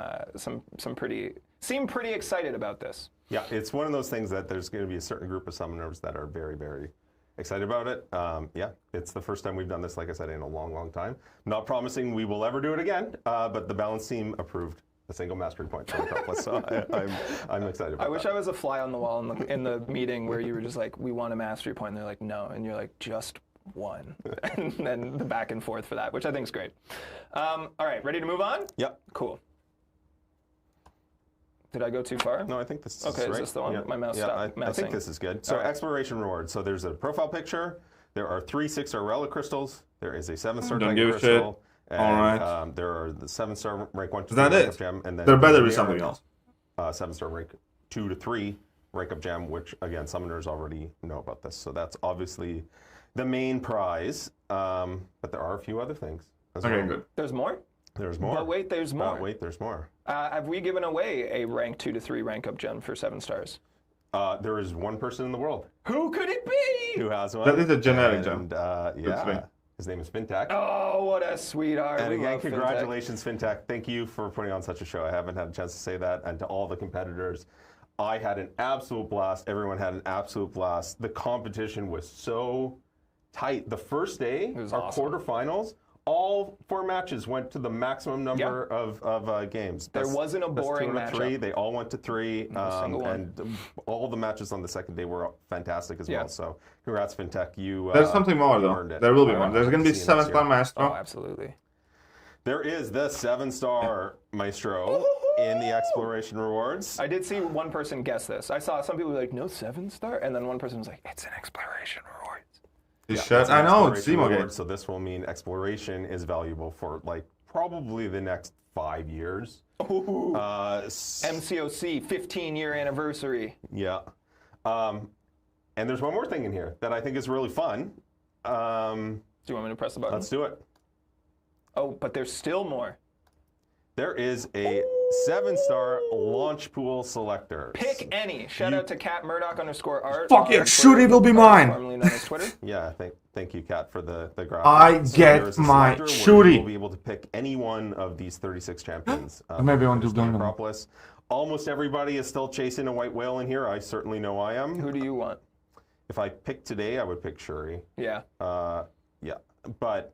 pretty excited about this. Yeah, it's one of those things that there's going to be a certain group of summoners that are very, very excited about it. Yeah, it's the first time we've done this, like I said, in a long, long time. Not promising we will ever do it again, but the balance team approved a single mastery point for Necropolis, so I'm excited about I wish I was a fly on the wall in the meeting where you were just like, we want a mastery point, and they're like, no, and you're like, just one. And then the back and forth for that, which I think is great. All right, ready to move on? Yep. Cool. Did I go too far? No, I think this is okay, right. is this the one? Yeah. My mouse yeah, stopped I think this is good. So exploration rewards. So there's a profile picture. There are 3 6-star relic crystals. There is a 7-star Don't Titan give a crystal. shit. And, All right. there are the 7-star rank 1 to Is that 3 rank it? up gem, and then There better be the something else. 7-star rank 2 to 3 rank up gem, which again summoners already know about this. So that's obviously the main prize. But there are a few other things. Okay, good. There's more? There's more. But wait, there's more. Wait, there's more. Have we given away a rank 2 to 3 rank up gem for 7 stars? There is one person in the world Who could it be? who has one. That is a generic gem. Yeah. His name is Fintech. Oh, what a sweetheart. And We again, love Fintech. congratulations, Fintech. Thank you for putting on such a show. I haven't had a chance to say that. And to all the competitors, I had an absolute blast. Everyone had an absolute blast. The competition was so tight. The first day, our awesome. quarterfinals, all 4 matches went to the maximum number of games. There wasn't a boring that's 2 out of 3. matchup. They all went to 3. single one. And all the matches on the second day were fantastic as well. So congrats, Fintech. You There's something more, though. earned it. There will be I more. hope There's to going to be see you next 7-star year. Maestro. Oh, absolutely. There is the 7-star Maestro in the exploration rewards. I did see one person guess this. I saw some people be like, no 7-star? And then one person was like, it's an exploration rewards. I know, it's Exploration Zemo reward, game. so this will mean exploration is valuable for like probably the next 5 years. MCOC 15-year anniversary. Yeah. And there's one more thing in here that I think is really fun. Do you want me to press the button? Let's do it. Oh, but there's still more. There is a 7-star launch pool selector. Pick any. Shout out to Cat Murdoch_art. Fuck yeah, Shooty will be mine. Formerly known as Twitter. Yeah, thank you, Kat, for the graphic. I get my Shooty. You'll be able to pick any one of these 36 champions. Maybe I want to do Necropolis. Almost everybody is still chasing a white whale in here. I certainly know I am. Who do you want? If I pick today, I would pick Shuri. Yeah. Yeah, but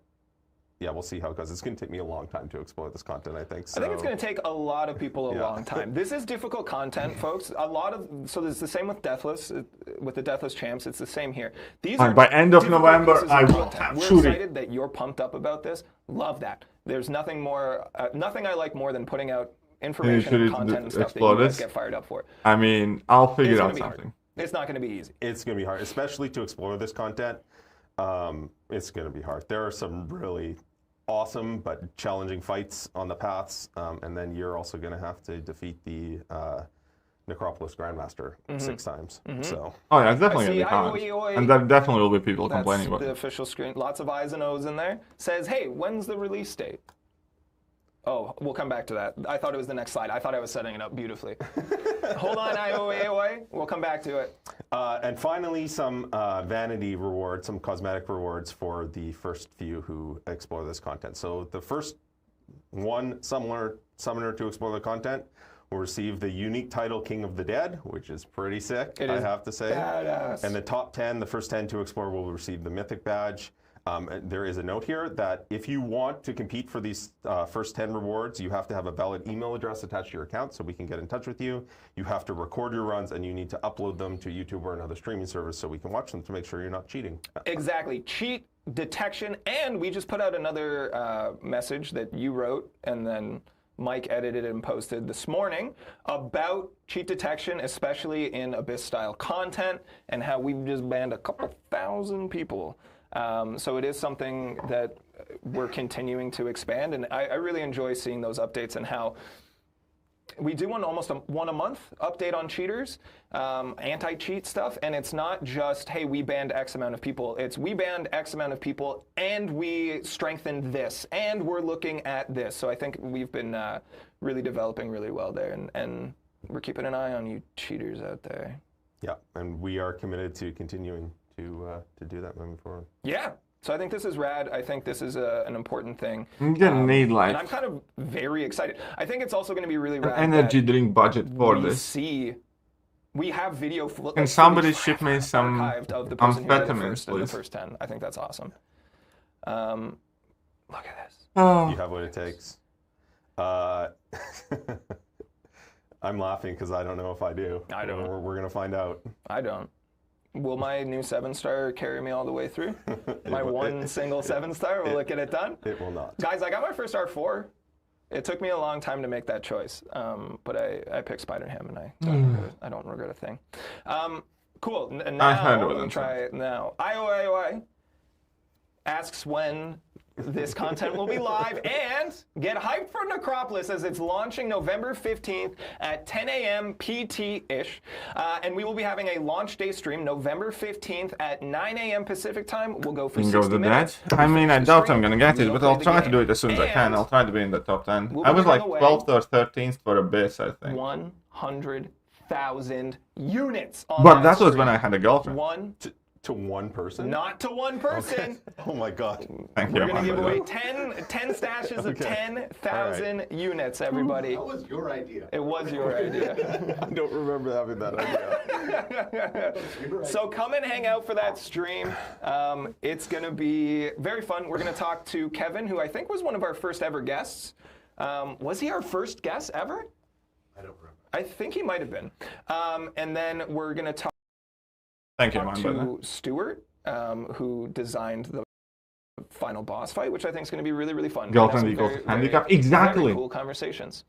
yeah, we'll see how it goes. It's going to take me a long time to explore this content, I think. So. I think it's going to take a lot of people a long time. This is difficult content, folks. So it's the same with Deathless, with the Deathless champs. It's the same here. These are by end of November, I will have We're Shooty. excited that you're pumped up about this. Love that. There's nothing more, nothing I like more than putting out information and content and stuff that you guys get fired up for. I mean, I'll figure out something. It's not going to be easy. It's going to be hard, especially to explore this content. It's going to be hard. There are some really awesome but challenging fights on the paths, and then you're also going to have to defeat the Necropolis Grandmaster 6 times. So. Oh yeah, it's definitely going to be hard. And there definitely will be people complaining about it. The official screen. Lots of I's and O's in there. Says, hey, when's the release date? Oh, we'll come back to that. I thought it was the next slide. I thought I was setting it up beautifully. Hold on, IOAOA. We'll come back to it. And finally, some vanity rewards, some cosmetic rewards for the first few who explore this content. So the first one summoner to explore the content will receive the unique title King of the Dead, which is pretty sick, I have to say. Badass. And the top 10, the first 10 to explore will receive the Mythic Badge. There is a note here that if you want to compete for these first 10 rewards, you have to have a valid email address attached to your account so we can get in touch with you. You have to record your runs and you need to upload them to YouTube or another streaming service so we can watch them to make sure you're not cheating. Exactly. Cheat detection. And we just put out another message that you wrote and then Mike edited and posted this morning about cheat detection, especially in Abyss-style content, and how we've just banned a couple thousand people. So it is something that we're continuing to expand, and I really enjoy seeing those updates and how we do almost one a month update on cheaters, anti-cheat stuff, and it's not just, hey, we banned X amount of people. It's we banned X amount of people, and we strengthened this, and we're looking at this. So I think we've been really developing really well there, and we're keeping an eye on you cheaters out there. Yeah, and we are committed to continuing to do that moving forward. Yeah. So I think this is rad. I think this is an important thing. You're gonna need like. And I'm kind of very excited. I think it's also going to be really rad. An energy drink budget for this. We have video. Can somebody ship me some amphetamines, please? The first 10. I think that's awesome. Look at this. Oh. You have what it takes. I'm laughing because I don't know if I do. I don't. We're gonna find out. I don't. Will my new 7-star carry me all the way through? My single 7-star, will it get it done? It will not. Guys, I got my first R4. It took me a long time to make that choice, but I picked Spider-Ham, and I don't regret a thing. Cool. Now, we'll try it now. IOIOI asks when this content will be live, and get hyped for Necropolis as it's launching November 15th at 10 a.m. PT-ish. And we will be having a launch day stream November 15th at 9 a.m. Pacific time. We'll go for 60 minutes. I mean, I doubt I'm going to get it, but I'll try to do it as soon as I can. I'll try to be in the top 10. I was like 12th or 13th for Abyss, I think. 100,000 units on But that was when I had a girlfriend. To one person? Not to one person. Okay. Oh my God. Thank you. We're going to give away 10 stashes of 10,000 units, everybody. That was your idea. It was your idea. I don't remember having that idea. So come and hang out for that stream. It's going to be very fun. We're going to talk to Kevin, who I think was one of our first ever guests. Was he our first guest ever? I don't remember. I think he might have been. And then we're going to talk to Stuart, who designed the final boss fight, which I think is going to be really, really fun. Girlfriend equals handicap. Exactly. Very cool conversations.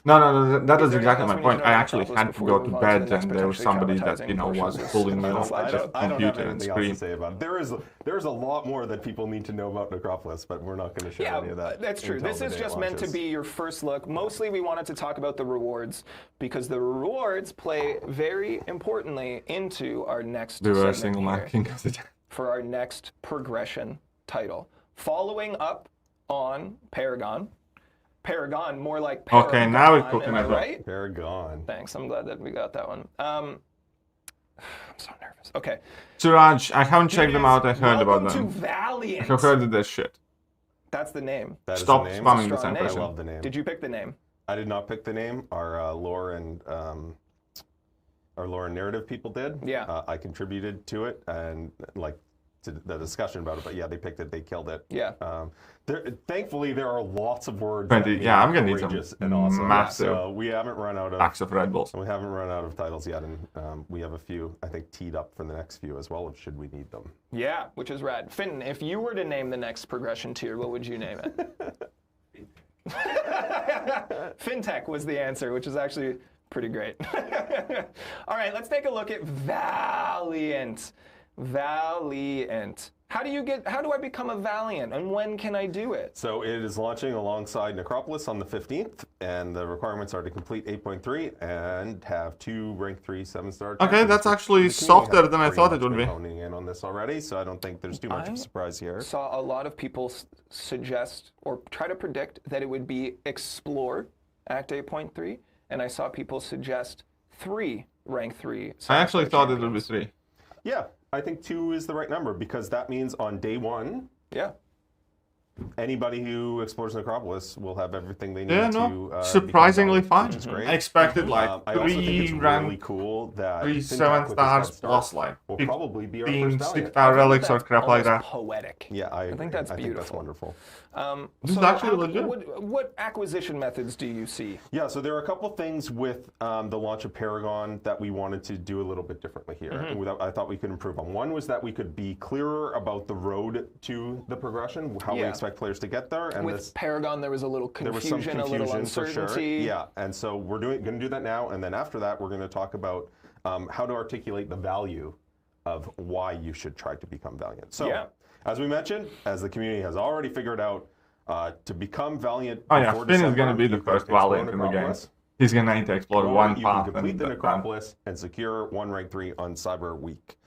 No, that Is is there exactly anything my else we point. need to I know actually about had to before go we to move on to the bed, next and there was potentially somebody that traumatizing was portion? pulling me I off don't, the I don't have computer and anything else screen. to say about it. There's a lot more that people need to know about Necropolis, but we're not going to share any of that. That's true. until This the is day just it meant to launches. be your first look. Mostly we wanted to talk about the rewards because the rewards play very importantly into our next We were segment single here marking it. for our next progression title. Following up on Paragon. Paragon, more like Paragon. Okay, now it's cooking am I as well. right? Paragon. Thanks. I'm glad that we got that one. I'm so nervous. Okay. Suraj, I haven't checked them out. I heard about Welcome them. to Valiant. I've heard of this shit. That's the name. That is Stop the name. spamming the Strong same name. I person. love the name. Did you pick the name? I did not pick the name. Our lore and narrative people did. Yeah. I contributed to it and to the discussion about it. But yeah, they picked it. They killed it. Yeah. Thankfully, there are lots of words. Plenty- that yeah, mean I'm gonna need some courageous and awesome. massive So we haven't run out of. Packs of Red Bulls. We haven't run out of titles yet, and we have a few, I think, teed up for the next few as well, should we need them. Yeah, which is rad. Finn, if you were to name the next progression tier, what would you name it? FinTech was the answer, which is actually pretty great. All right, let's take a look at Valiant. Valiant. How do I become a Valiant, and when can I do it? So it is launching alongside Necropolis on the 15th, and the requirements are to complete 8.3 and have 2 rank 3 7-star. Okay, that's actually softer than I thought it would be. Honing in on this already, so I don't think there's too much of a surprise here. Saw a lot of people suggest or try to predict that it would be Explore Act 8.3, and I saw people suggest 3 rank 3. I actually thought it would be 3. Yeah, I think 2 is the right number because that means on day 1, Yeah. anybody who explores Necropolis will have everything they need Yeah, to no, surprisingly become fine. Which is great. I expected like I also think 3 it's rank, really cool that 3 FinTech 7 with this stars head start plus like will probably be our 15 first 6 Valiant. star relics or That's crap like almost that. poetic. Yeah, I agree. think that's I think that's beautiful. wonderful. This is actually legit. What acquisition methods do you see? Yeah, so there are a couple things with the launch of Paragon that we wanted to do a little bit differently here. And I thought we could improve on. One was that we could be clearer about the road to the progression, how we Yeah. expect players to get there. And With Paragon, there was a little there was some confusion, confusion a little for sure. uncertainty. Yeah, and so we're going to do that now, and then after that, we're going to talk about how to articulate the value of why you should try to become Valiant. So, Yeah. as we mentioned, as the community has already figured out, to become Valiant. Oh yeah, before Finn is December, gonna be the you can first explore Valiant in the game. Necropolis, He's gonna need to explore or one you path can complete and the then- Necropolis and secure 1 rank 3 on Cyber Week.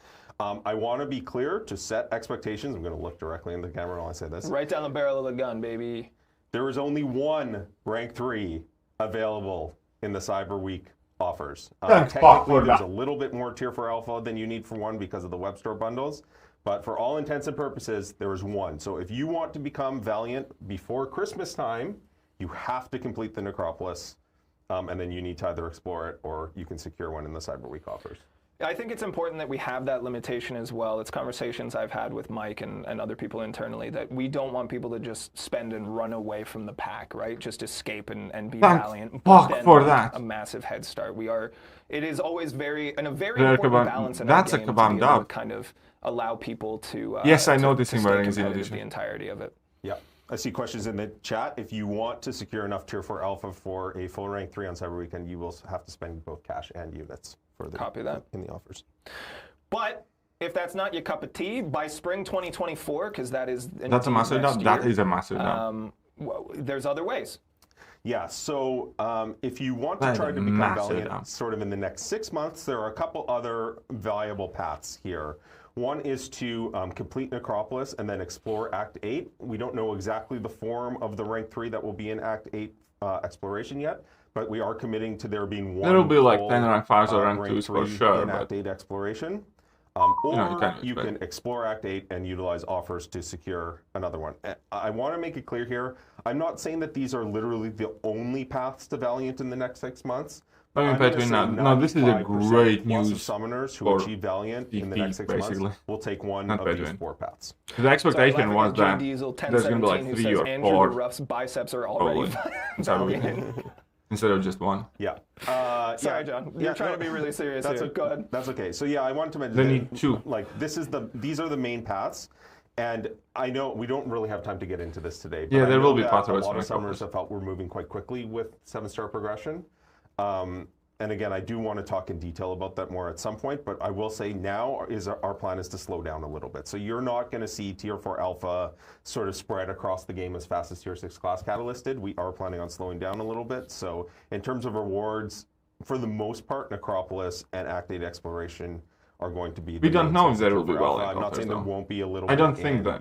I want to be clear to set expectations. I'm going to look directly into the camera while I say this. Right down the barrel of the gun, baby. There is only 1 rank 3 available in the Cyber Week offers. Thanks, Technically, Bob, for there's that. a little bit more tier for Alpha than you need for 1 because of the web store bundles. But for all intents and purposes, there is 1. So if you want to become Valiant before Christmas time, you have to complete the Necropolis, and then you need to either explore it or you can secure 1 in the Cyber Week offers. I think it's important that we have that limitation as well. It's conversations I've had with Mike and other people internally that we don't want people to just spend and run away from the pack, right? Just escape and be Thanks, Valiant. fuck then for make that. A massive head start. It is always a very Very important kebab- balance in that's our a game kebab to be able to dub. kind of allow people to Yes, I to- know this to thing stay wearing is competitive invitation. the entirety of it. Yeah. I see questions in the chat. If you want to secure enough tier 4 alpha for a full rank 3 on Cyber Weekend, you will have to spend both cash and units for the Copy that. in the offers. But if that's not your cup of tea, by spring 2024, because that is That's a indeed massive next dub. That year, is a massive dub. there's other ways. Yeah, so if you want to That is try a to become massive Valiant jump. sort of in the next 6 months, there are a couple other viable paths here. One is to complete Necropolis and then explore Act 8. We don't know exactly the form of the rank 3 that will be in Act 8 exploration yet, but we are committing to there being one. It'll be like full, 10 rank 5s or rank rank 2s for 3 sure, in but Act 8 exploration. know, You can explore Act 8 and utilize offers to secure another one. I want to make it clear here, I'm not saying that these are literally the only paths to Valiant in the next 6 months. I mean, I'm gonna between say now, no, this is a 95% great plus of news. summoners who for achieve Valiant in the next 6 basically. months will take one Not of these Bedouin. 4 paths. The expectation was that Diesel there's going to be like 1017 who 3 says or Andrew 4 Ruff's biceps are probably already Valiant instead of just 1. Yeah. Sorry, John. You're trying to be really serious that's here. Go ahead. That's okay. So yeah, I wanted to mention They need 2. like these are the main paths. And I know we don't really have time to get into this today. But yeah, there will be a parts of it. A lot of summoners have felt we're moving quite quickly with 7-star progression. And again, I do want to talk in detail about that more at some point, but I will say now our plan is to slow down a little bit. So you're not going to see Tier 4 Alpha sort of spread across the game as fast as Tier 6 Class Catalyst did. We are planning on slowing down a little bit. So in terms of rewards, for the most part, Necropolis and Act 8 Exploration are going to be. We don't know if there will be Valiant. I'm not saying there won't be a little. I don't think that.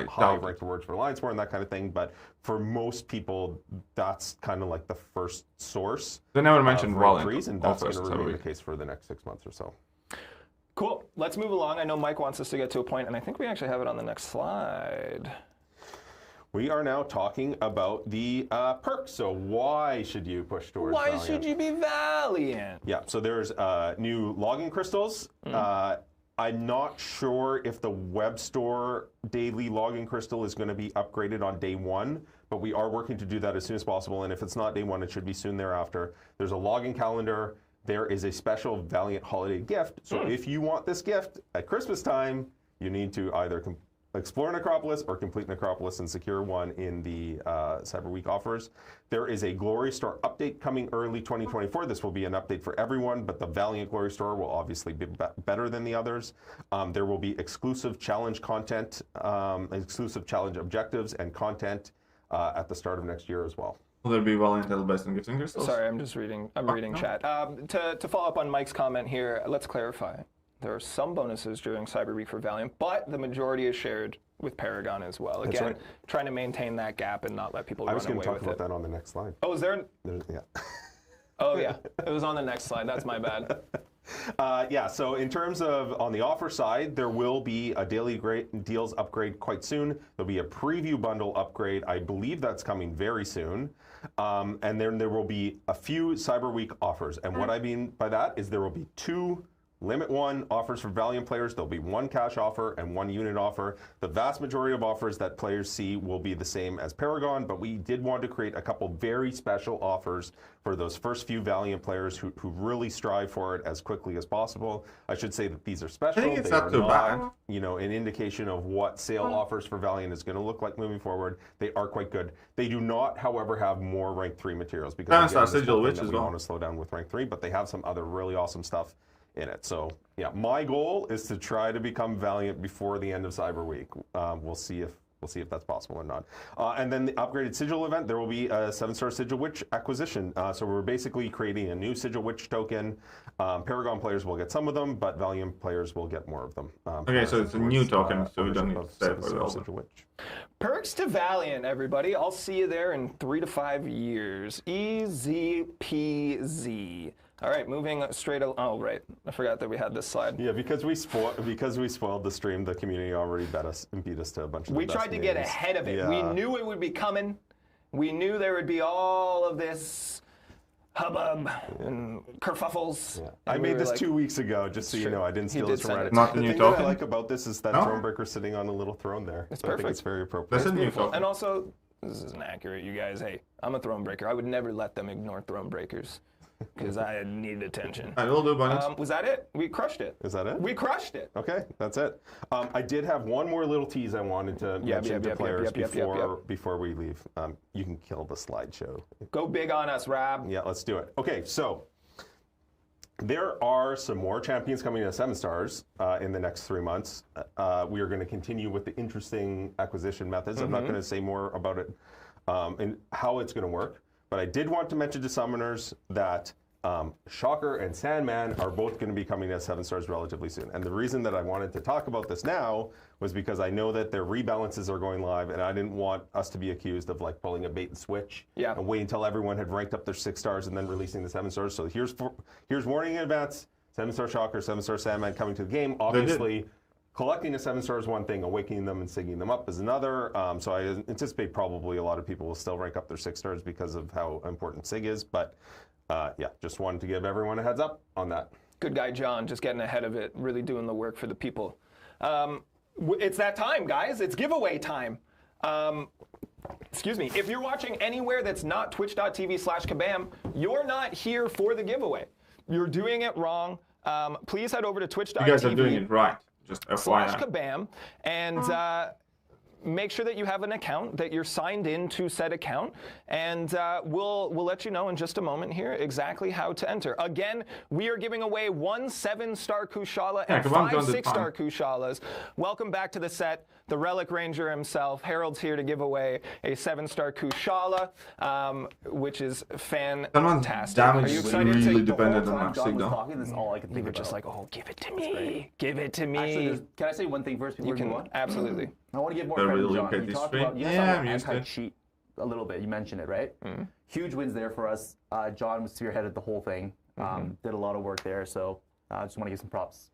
High ranked rewards for Alliance War and that kind of thing. But for most people, that's kind of like the first source. They never mentioned Valiant, and that's going to remain the case for the next 6 months or so. Cool. Let's move along. I know Mike wants us to get to a point, and I think we actually have it on the next slide. We are now talking about the perks. So why should you push towards Valiant? Why should you be Valiant? Yeah, so there's new login crystals. I'm not sure if the web store daily login crystal is going to be upgraded on day 1, but we are working to do that as soon as possible. And if it's not day 1, it should be soon thereafter. There's a login calendar. There is a special Valiant holiday gift. So if you want this gift at Christmas time, you need to either explore Necropolis or complete Necropolis and secure one in the Cyber Week offers. There is a Glory Store update coming early 2024. This will be an update for everyone, but the Valiant Glory Store will obviously be better than the others. There will be exclusive challenge content, exclusive challenge objectives and content at the start of next year as well. Will there be Valiant Elbest and Gifts and Crystals? Sorry, I'm just reading. I'm reading chat. To follow up on Mike's comment here, let's clarify. There are some bonuses during Cyber Week for Valiant, but the majority is shared with Paragon as well. Again, trying to maintain that gap and not let people run away with it. I was going to talk about that on the next slide. Oh, is there? Yeah. Oh, yeah. It was on the next slide. That's my bad. Yeah, so in terms of on the offer side, there will be a daily deals upgrade quite soon. There'll be a preview bundle upgrade. I believe that's coming very soon. And then there will be a few Cyber Week offers. And what I mean by that is there will be 2 Limit 1 offers for Valiant players. There'll be 1 cash offer and 1 unit offer. The vast majority of offers that players see will be the same as Paragon, but we did want to create a couple very special offers for those first few Valiant players who really strive for it as quickly as possible. I should say that these are special. I think it's they not are too bad. not, an indication of what sale offers for Valiant is going to look like moving forward. They are quite good. They do not, however, have more rank 3 materials because again, Sigil Witch as well. We want to slow down with rank 3, but they have some other really awesome stuff in it. So yeah, my goal is to try to become Valiant before the end of Cyber Week. We'll see if that's possible or not. And then the upgraded Sigil event, there will be a 7-star Sigil Witch acquisition. So we're basically creating a new Sigil Witch token. Paragon players will get some of them, but Valiant players will get more of them. Okay, so it's a new token, so we don't need to say it for the Sigil Witch. Perks to Valiant, everybody. I'll see you there in 3 to 5 years. Easy peasy. All right, moving straight. Oh, right. I forgot that we had this slide. Yeah, because we spoiled the stream. The community already beat us to a bunch of. We tried to get ahead of it. Yeah. We knew it would be coming. We knew there would be all of this hubbub and kerfuffles. Yeah. I made this 2 weeks ago, just so you know. I didn't steal this from Reddit. Not the new thing token. that I like about this is that Thronebreaker sitting on a little throne there. It's so perfect. I think it's very appropriate. That's a new token. And also, this isn't accurate, you guys. Hey, I'm a Thronebreaker. I would never let them ignore Thronebreakers. Because I need attention. I will do bonus. Was that it? We crushed it. Is that it? We crushed it. Okay, that's it. I did have one more little tease I wanted to mention to players before we leave. You can kill the slideshow. Go big on us, Rob. Yeah, let's do it. Okay, so there are some more champions coming to 7 stars in the next 3 months. We are going to continue with the interesting acquisition methods. I'm not going to say more about it and how it's going to work. But I did want to mention to summoners that Shocker and Sandman are both going to be coming as 7 stars relatively soon. And the reason that I wanted to talk about this now was because I know that their rebalances are going live, and I didn't want us to be accused of like pulling a bait and switch and wait until everyone had ranked up their 6 stars and then releasing the 7 stars. So here's warning in advance: 7-star Shocker, 7-star Sandman coming to the game. Obviously, collecting a 7-star is one thing, awakening them and sigging them up is another. So I anticipate probably a lot of people will still rank up their 6 stars because of how important sig is. But yeah, just wanted to give everyone a heads up on that. Good guy, John, just getting ahead of it, really doing the work for the people. It's that time, guys. It's giveaway time. Excuse me. If you're watching anywhere that's not twitch.tv/kabam, you're not here for the giveaway. You're doing it wrong. Please head over to twitch.tv. You guys are doing it right. Just FYI. /kabam, and make sure that you have an account, that you're signed in to said account, and we'll let you know in just a moment here exactly how to enter. Again, we are giving away 1 7-star Kushala and 5 6-star Kushalas. Welcome back to the set. The Relic Ranger himself, Harold's here to give away a 7-star Kushala, which is fantastic. Damage are you is excited really to dependent on Max Signal. That's all I could think We're about. just like, oh, give it to me. Give it to me. Actually, can I say one thing first before you we can, move on? absolutely. I want to give more credit to John. You talked about, anti-cheat a little bit. You mentioned it, right? Huge wins there for us. John was spearheaded the whole thing. Did a lot of work there. So I just want to give some props.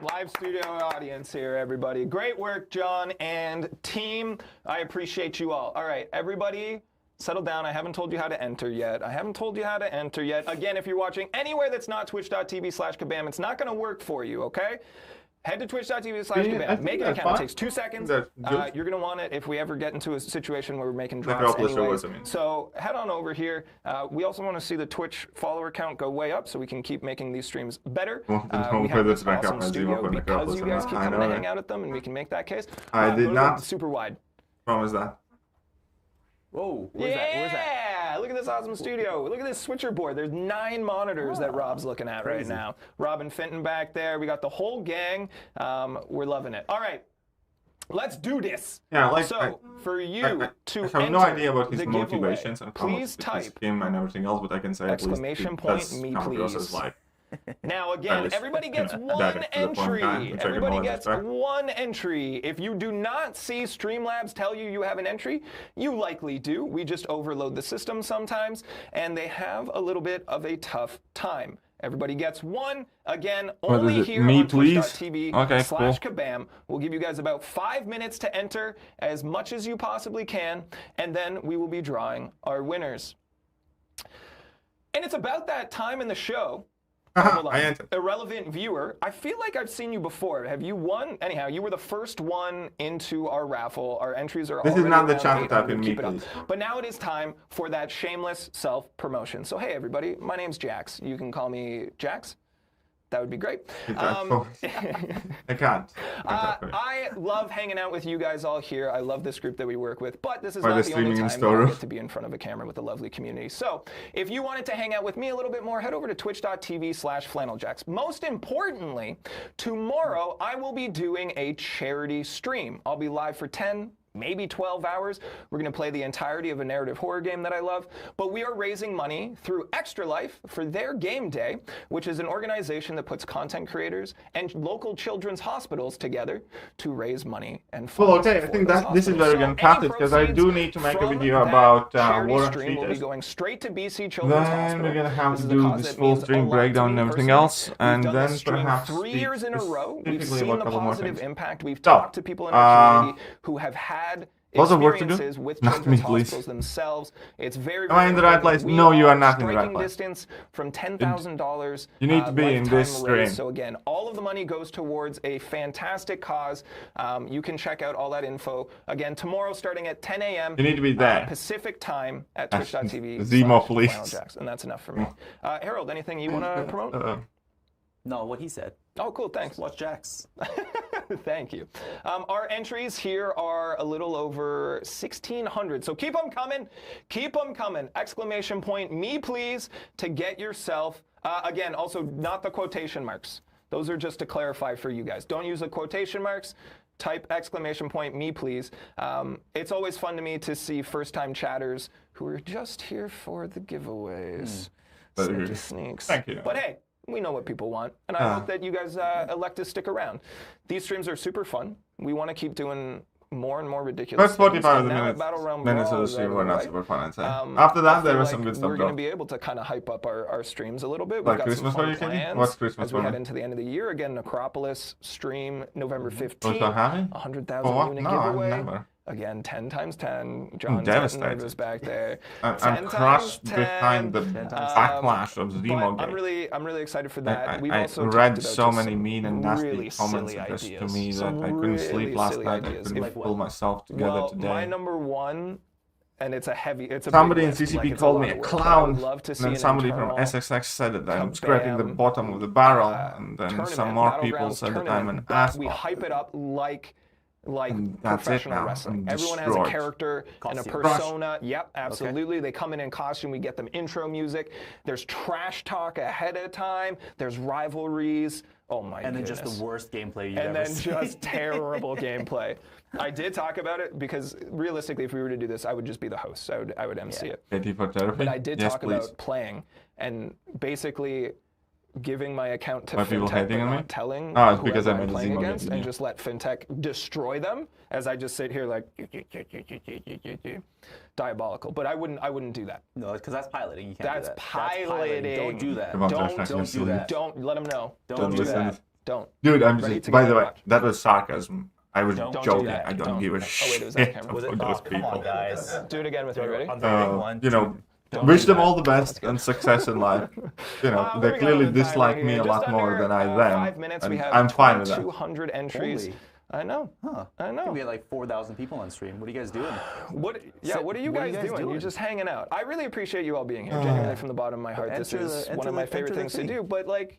Live studio audience here, everybody. Great work, John and team. I appreciate you all. All right, everybody, settle down. I haven't told you how to enter yet. Again, if you're watching anywhere that's not twitch.tv/kabam, it's not going to work for you, okay? Head to twitch.tv/kabam. Make an account. It takes 2 seconds. You're going to want it if we ever get into a situation where we're making drops anyways. So head on over here. We also want to see the Twitch follower count go way up so we can keep making these streams better. We have this awesome studio because you guys keep coming to hang out at them, and we can make that case. I did not super wide. promise that. Whoa, where's that? Where's that? Look at this awesome studio. Look at this switcher board. There's 9 monitors that Rob's looking at right now. Rob and Fenton back there. We got the whole gang. We're loving it. All right. Let's do this. Yeah, like so for you to I have no idea about his motivations and please type him and everything else, but I can say exclamation point me please. Now again, everybody gets one entry. Everybody gets one entry. If you do not see Streamlabs tell you you have an entry, you likely do. We just overload the system sometimes, and they have a little bit of a tough time. Everybody gets one. Again, only here on twitch.tv/kabam. We'll give you guys about 5 minutes to enter as much as you possibly can, and then we will be drawing our winners. And it's about that time in the show. Irrelevant viewer, I feel like I've seen you before. Have you won? Anyhow, you were the first one into our raffle. Our entries are This is not the chance to type in me, please. But now it is time for that shameless self-promotion. So hey, everybody, my name's Jax. You can call me Jax. That would be great. I can't. I love hanging out with you guys all here. I love this group that we work with, but this is not the only time I get to be in front of a camera with a lovely community. So if you wanted to hang out with me a little bit more, head over to twitch.tv/flanneljax. Most importantly, tomorrow I will be doing a charity stream. I'll be live for 10, maybe 12 hours. We're going to play the entirety of a narrative horror game that I love. But we are raising money through Extra Life for their game day, which is an organization that puts content creators and local children's hospitals together to raise money and funds. Well, okay, I think that this is where we're going to cut it, because I do need to make a video about War and stream will be going straight to BC Children's Hospital. Then we're going to have to do this full stream breakdown and everything else, and then perhaps 3 years in a row. We've seen the positive impact. We've So, talked to people in our community who have had lots of work to do. with Not me, children's please. hospitals themselves. It's very, Am I in the right place? No, you are not in the right place. Distance from $10,000. You need to be in this stream. So again, all of the money goes towards a fantastic cause. You can check out all that info again tomorrow, starting at 10 a.m. You need to be there. Pacific time at twitch.tv. Zemo, please. And that's enough for me. Harold, anything you want to promote? No, what he said. Oh, cool. Thanks. Watch Jax. Thank you. Our entries here are a little over 1,600. So keep them coming. Keep them coming. Exclamation point, me please, to get yourself. Again, also not the quotation marks. Those are just to clarify for you guys. Don't use the quotation marks. Type exclamation point, me please. It's always fun to me to see first-time chatters who are just here for the giveaways. Sneaky sneaks. Thank you. But hey, we know what people want, and I hope that you guys elect to stick around. These streams are super fun. We want to keep doing more and more ridiculous First 45 minutes of the stream were not super fun, I'd say. After that, there was some good stuff. We're going to be able to kind of hype up our streams a little bit. We've like got Christmas, some fun plans what's Christmas as we head into the end of the year. Again, Necropolis stream November 15th. 100,000 unit giveaway. Again, 10 times 10. John's nervous back there. I'm crushed behind the backlash of Zemo game. I'm really excited for that. I read so many mean and nasty comments to me that I couldn't sleep last night. I couldn't even pull myself together today. My number one and it's a heavy. Somebody in big lift, CCP like, it's called lot me a of work. clown. I would love to see And then an somebody from internal SXX said that I'm scraping the kabam, bottom of the barrel, and then tournament, some more people battlegrounds said that I'm tournament, an but asshole. we hype it up like And that's it professional now. wrestling. I'm Everyone has a destroyed. character and a Costume. persona. Yep, absolutely. They come in costume. We get them intro music. There's trash talk ahead of time. There's rivalries. Oh my And then goodness. just the worst gameplay you've And ever then seen. just terrible gameplay. I did talk about it because realistically, if we were to do this, I would just be the host. I would MC it. KT for therapy? But I did Yes, talk please. about playing and basically giving my account to Why people FinTech, hating but on me? not telling Oh, it's whoever because I I'm made a playing Zemo against, game, and yeah. just let FinTech destroy them as I just sit here like diabolical. But I wouldn't do that. No, because that's piloting. You can't That's do that. piloting. Don't do that. Come on, Don't Josh, don't actually, do that. Don't let them know. Don't do listen. that. Don't. Dude, I'm Ready just, to by go the way, watch. that was sarcasm. I was Don't do joking. that. I don't Don't. give a Oh, wait, it was shit that camera. Was it? for Oh, those come on, people. guys. Do it again with me. Ready? On three, one, You know, Don't wish do them that. all the best and success in life. You know, We're they going clearly on the timer dislike here. me a Just lot more under, than I 5 them. minutes. And We have I'm fine with that. 200 entries. Holy. I know. Huh. I know. We had like 4,000 people on stream. What are you guys doing? What? Yeah. So, What are you guys doing? You're just hanging out. I really appreciate you all being here. Genuinely, from the bottom of my heart, this Enter is the- one of my enter favorite the things to thing. do. But like,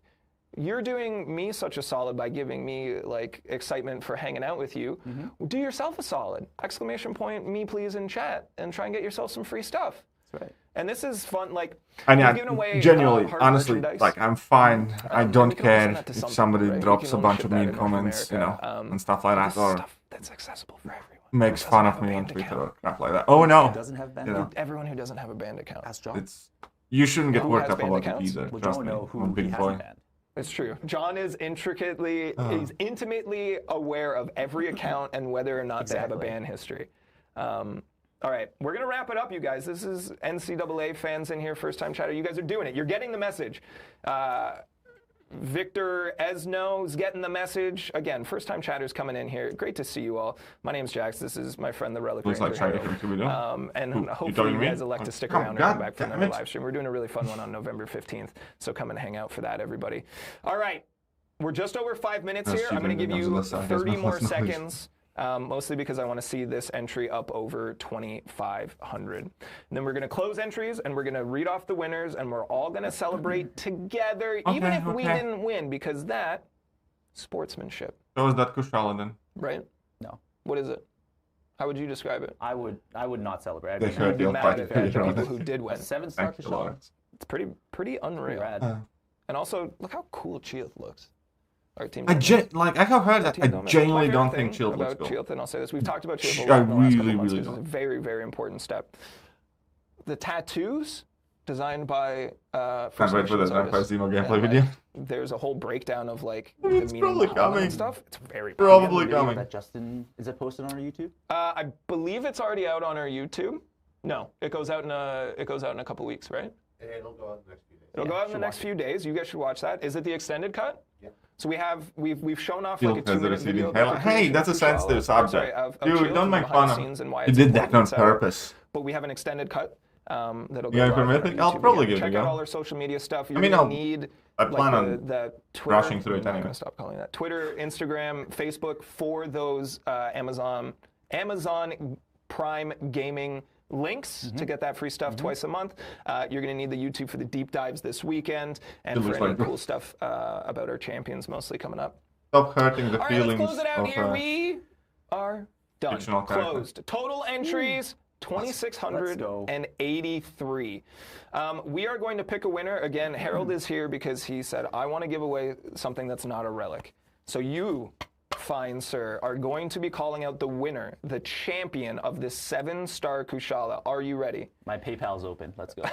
you're doing me such a solid by giving me like excitement for hanging out with you. Do yourself a solid! Exclamation point! Me please in chat and try and get yourself some free stuff. That's right. And this is fun. Like, And we've yeah, given away genuinely, hard honestly, merchandise. like I'm fine. I we don't can only send care that to if some somebody people, right? drops We a can only bunch ship of that mean in North comments, you know, America. and stuff like that, or Stuff that's accessible for everyone. makes Doesn't fun have of a me on banned Twitter account. or crap like that. Oh no, Doesn't have band. you know, Everyone who doesn't have a banned account. Ask John. it's you shouldn't get Who worked has up banned about it accounts? either. Well, Trust John me, know who I'm a he big hasn't boy. banned. It's true. John is he's intimately aware of every account and whether or not they have a Exactly. ban history. All right, we're going to wrap it up, you guys. This is NCAA fans in here, first-time chatter. You guys are doing it. You're getting the message. Victor Esno's getting the message. Again, first-time chatters coming in here. Great to see you all. My name's Jax. This is my friend, the Relic Looks like Ranger. Shaggy from Scooby-Doo. And Who, you hopefully talking you to me? guys elect to stick Come around on, and come God back for damn another it. live stream. We're doing a really fun one on November 15th, so come and hang out for that, everybody. All right, we're just over 5 minutes here. I'm going to give you 30 more seconds, mostly because I want to see this entry up over 2,500. And then we're going to close entries, and we're going to read off the winners, and we're all going to celebrate together, even if we didn't win, because that sportsmanship, So is that Kushala then? right? No. What is it? How would you describe it? I would not celebrate. I'd They be should. Be You'll mad fight at it. the people who did win. a 7-star Thanks a lot. Kushala. It's pretty unreal. Rad. And also, look how cool Chee'ilth looks. Our team. I have heard that. I genuinely don't think Chee'ilth Chee'ilth looks about cool. Chee'ilth, and I'll say this: we've talked about Chee'ilth a I lot in the last couple really, months really because don't. it's a very, very important step. The tattoos designed by Can't First wait for the Nations Vampire artists. Zemo And, gameplay like, video. There's a whole breakdown of like It's the meaning probably behind them coming. and stuff. It's very Probably Video coming. that Justin, is it posted on our YouTube? I believe it's already out on our YouTube. No, it goes out in a couple weeks, right? It'll go out in the next few days. It'll go out in the next few days. You guys should watch that. Is it the extended cut? Yeah. So we've shown off Chee'ilth like a has 2-minute receiving video. Halo. about the Hey, creation that's a of sensitive Kushala. subject. Sorry, of Dude, Chee'ilth don't and make behind fun the of scenes him. and why He it's did that important. on So- purpose. But we have an extended cut that'll go Yeah, live from on our Mythic, I'll YouTube probably again. give it a Check out go. all our social media stuff. You're I mean, gonna I'll- need I plan on the Twitter. rushing through it I'm not anyway. gonna stop calling that Twitter, Instagram, Facebook for those Amazon Prime Gaming links to get that free stuff twice a month. You're going to need the YouTube for the deep dives this weekend and It for looks any like- cool stuff about our champions mostly coming up. Stop hurting the All right, feelings let's close it out of here. We are done. fictional character. Closed. Total entries. 2,683. We are going to pick a winner. Again, Harold is here because he said, I want to give away something that's not a relic. So you, fine sir, are going to be calling out the winner, the champion of this 7-star Kushala. Are you ready? My PayPal's open. Let's go.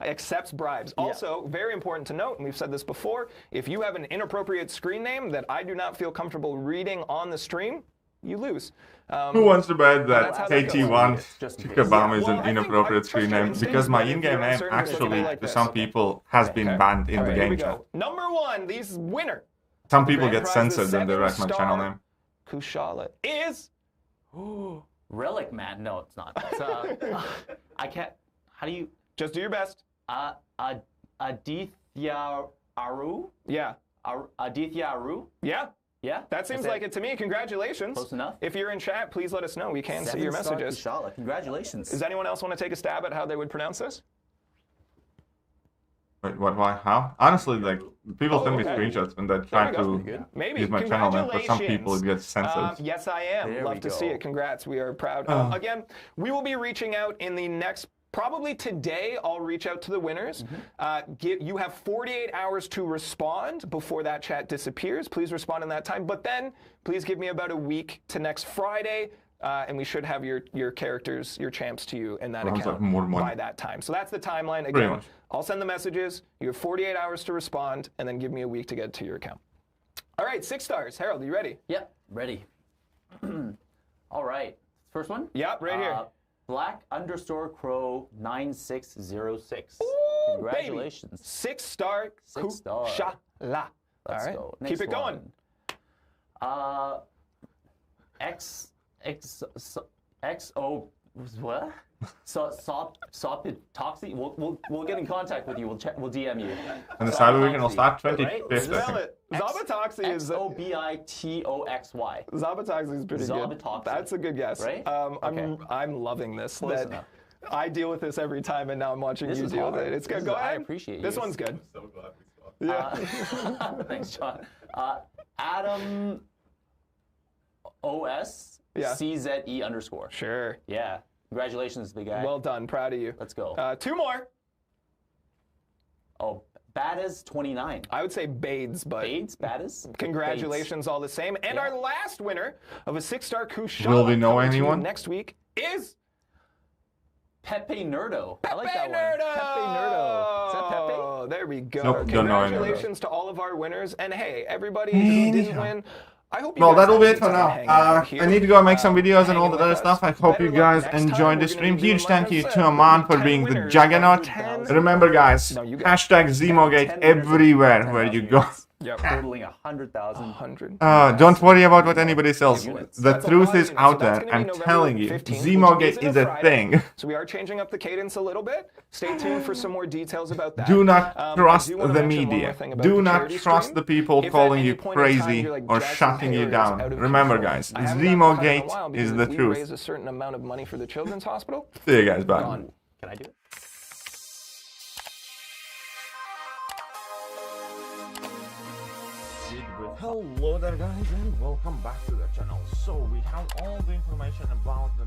Accepts bribes. Also, very important to note, and we've said this before, if you have an inappropriate screen name that I do not feel comfortable reading on the stream, you lose. Who wants to bet that's how that that goes. KT1 Just in case. Chikabama is Well, I an think inappropriate I screen trust your name? instincts, Because my but if in-game you're name uncertain, it's gonna be actually, like to this. some people, has been banned in All the right, here we game chat. go. Number 1, these winner. Some people grand get prize is censored when they write my 7-star channel name. Kushala is Relic Man. No, it's not. It's, I can't. How do you? just do your best. Adithya Aru? Yeah. Adithya Aru? Yeah. Yeah. That seems like it to me. Congratulations. Close enough. If you're in chat, please let us know. We can see your messages. Kushala. Congratulations. Does anyone else want to take a stab at how they would pronounce this? Wait, what, why, how? Honestly, like, people send me screenshots when they're trying to Maybe. use my channel, and for some people it gets censored. Yes, I am. Love to see it. Congrats. We are proud. Again, we will be reaching out in the next, probably today, I'll reach out to the winners. You have 48 hours to respond before that chat disappears. Please respond in that time. But then, please give me about a week to next Friday. And we should have your characters, your champs to you in that account by that time. So that's the timeline. Again, I'll send the messages. You have 48 hours to respond, and then give me a week to get to your account. All right, 6 stars. Harold, are you ready? Yep, ready. All right. First one? Yep, right here. Black_Crow 9606. Ooh, congratulations. Baby. 6 star. 6 star. Kushala. Let's go. Keep it going. XO what? Toxic. We'll get in contact with you. We'll DM you. And the Cyber Weekend will start 25th. Spell it. Zobatoxy is XOBITOXY. Zobatoxy is pretty good. That's a good guess. Right? I'm loving this. I deal with this every time, and now I'm watching you deal with it. It's good. Go ahead. I appreciate this you. one's good. I'm so glad we saw it. Yeah. Thanks, John. Adam OS CZE_. Sure. Yeah. Congratulations, big guy. Well done. Proud of you. Let's go. 2 more. Oh, Badaz29. I would say Bades, but Badaz? Congratulations all the same. And our last winner of a 6-star Kushala Will we know anyone next week is Pepe Nerdo. Pepe I like that Nerdo. one. Pepe Nerdo. Is that Pepe? There we go. Nope, don't know any of Congratulations to all of our winners. And hey, everybody who didn't win, I hope you well, guys that'll be had it for a good now. time hanging out here. I need to go and make some videos and all that hanging other with stuff. I us. hope you Better luck guys next enjoyed time. the We're stream. gonna be Huge doing, thank like I you said, to Aman for 10 being the winners, juggernaut. 100,000. Remember, guys, No, you got hashtag Zemogate everywhere where you go. Yep. Totaling 100,000. 100. Don't worry about what anybody says. Units. The That's a truth lot of is units. out So that's there. gonna be I'm November telling you, 15th, which Zemogate a is a Friday. thing. So we are changing up the cadence a little bit. Stay tuned for some more details about that. Do not I trust do wanna the mention one more media. thing about Do the not charity trust stream. the people If at calling any you point in time crazy you're like, or Jackson shutting you Taylor is down. out of Remember, control. guys, I haven't done that in a while Zemogate because is the if we truth. raise a certain amount of money for the children's hospital. See you guys. Bye. Can I do it? Hello there, guys, and welcome back to the channel. So we have all the information about the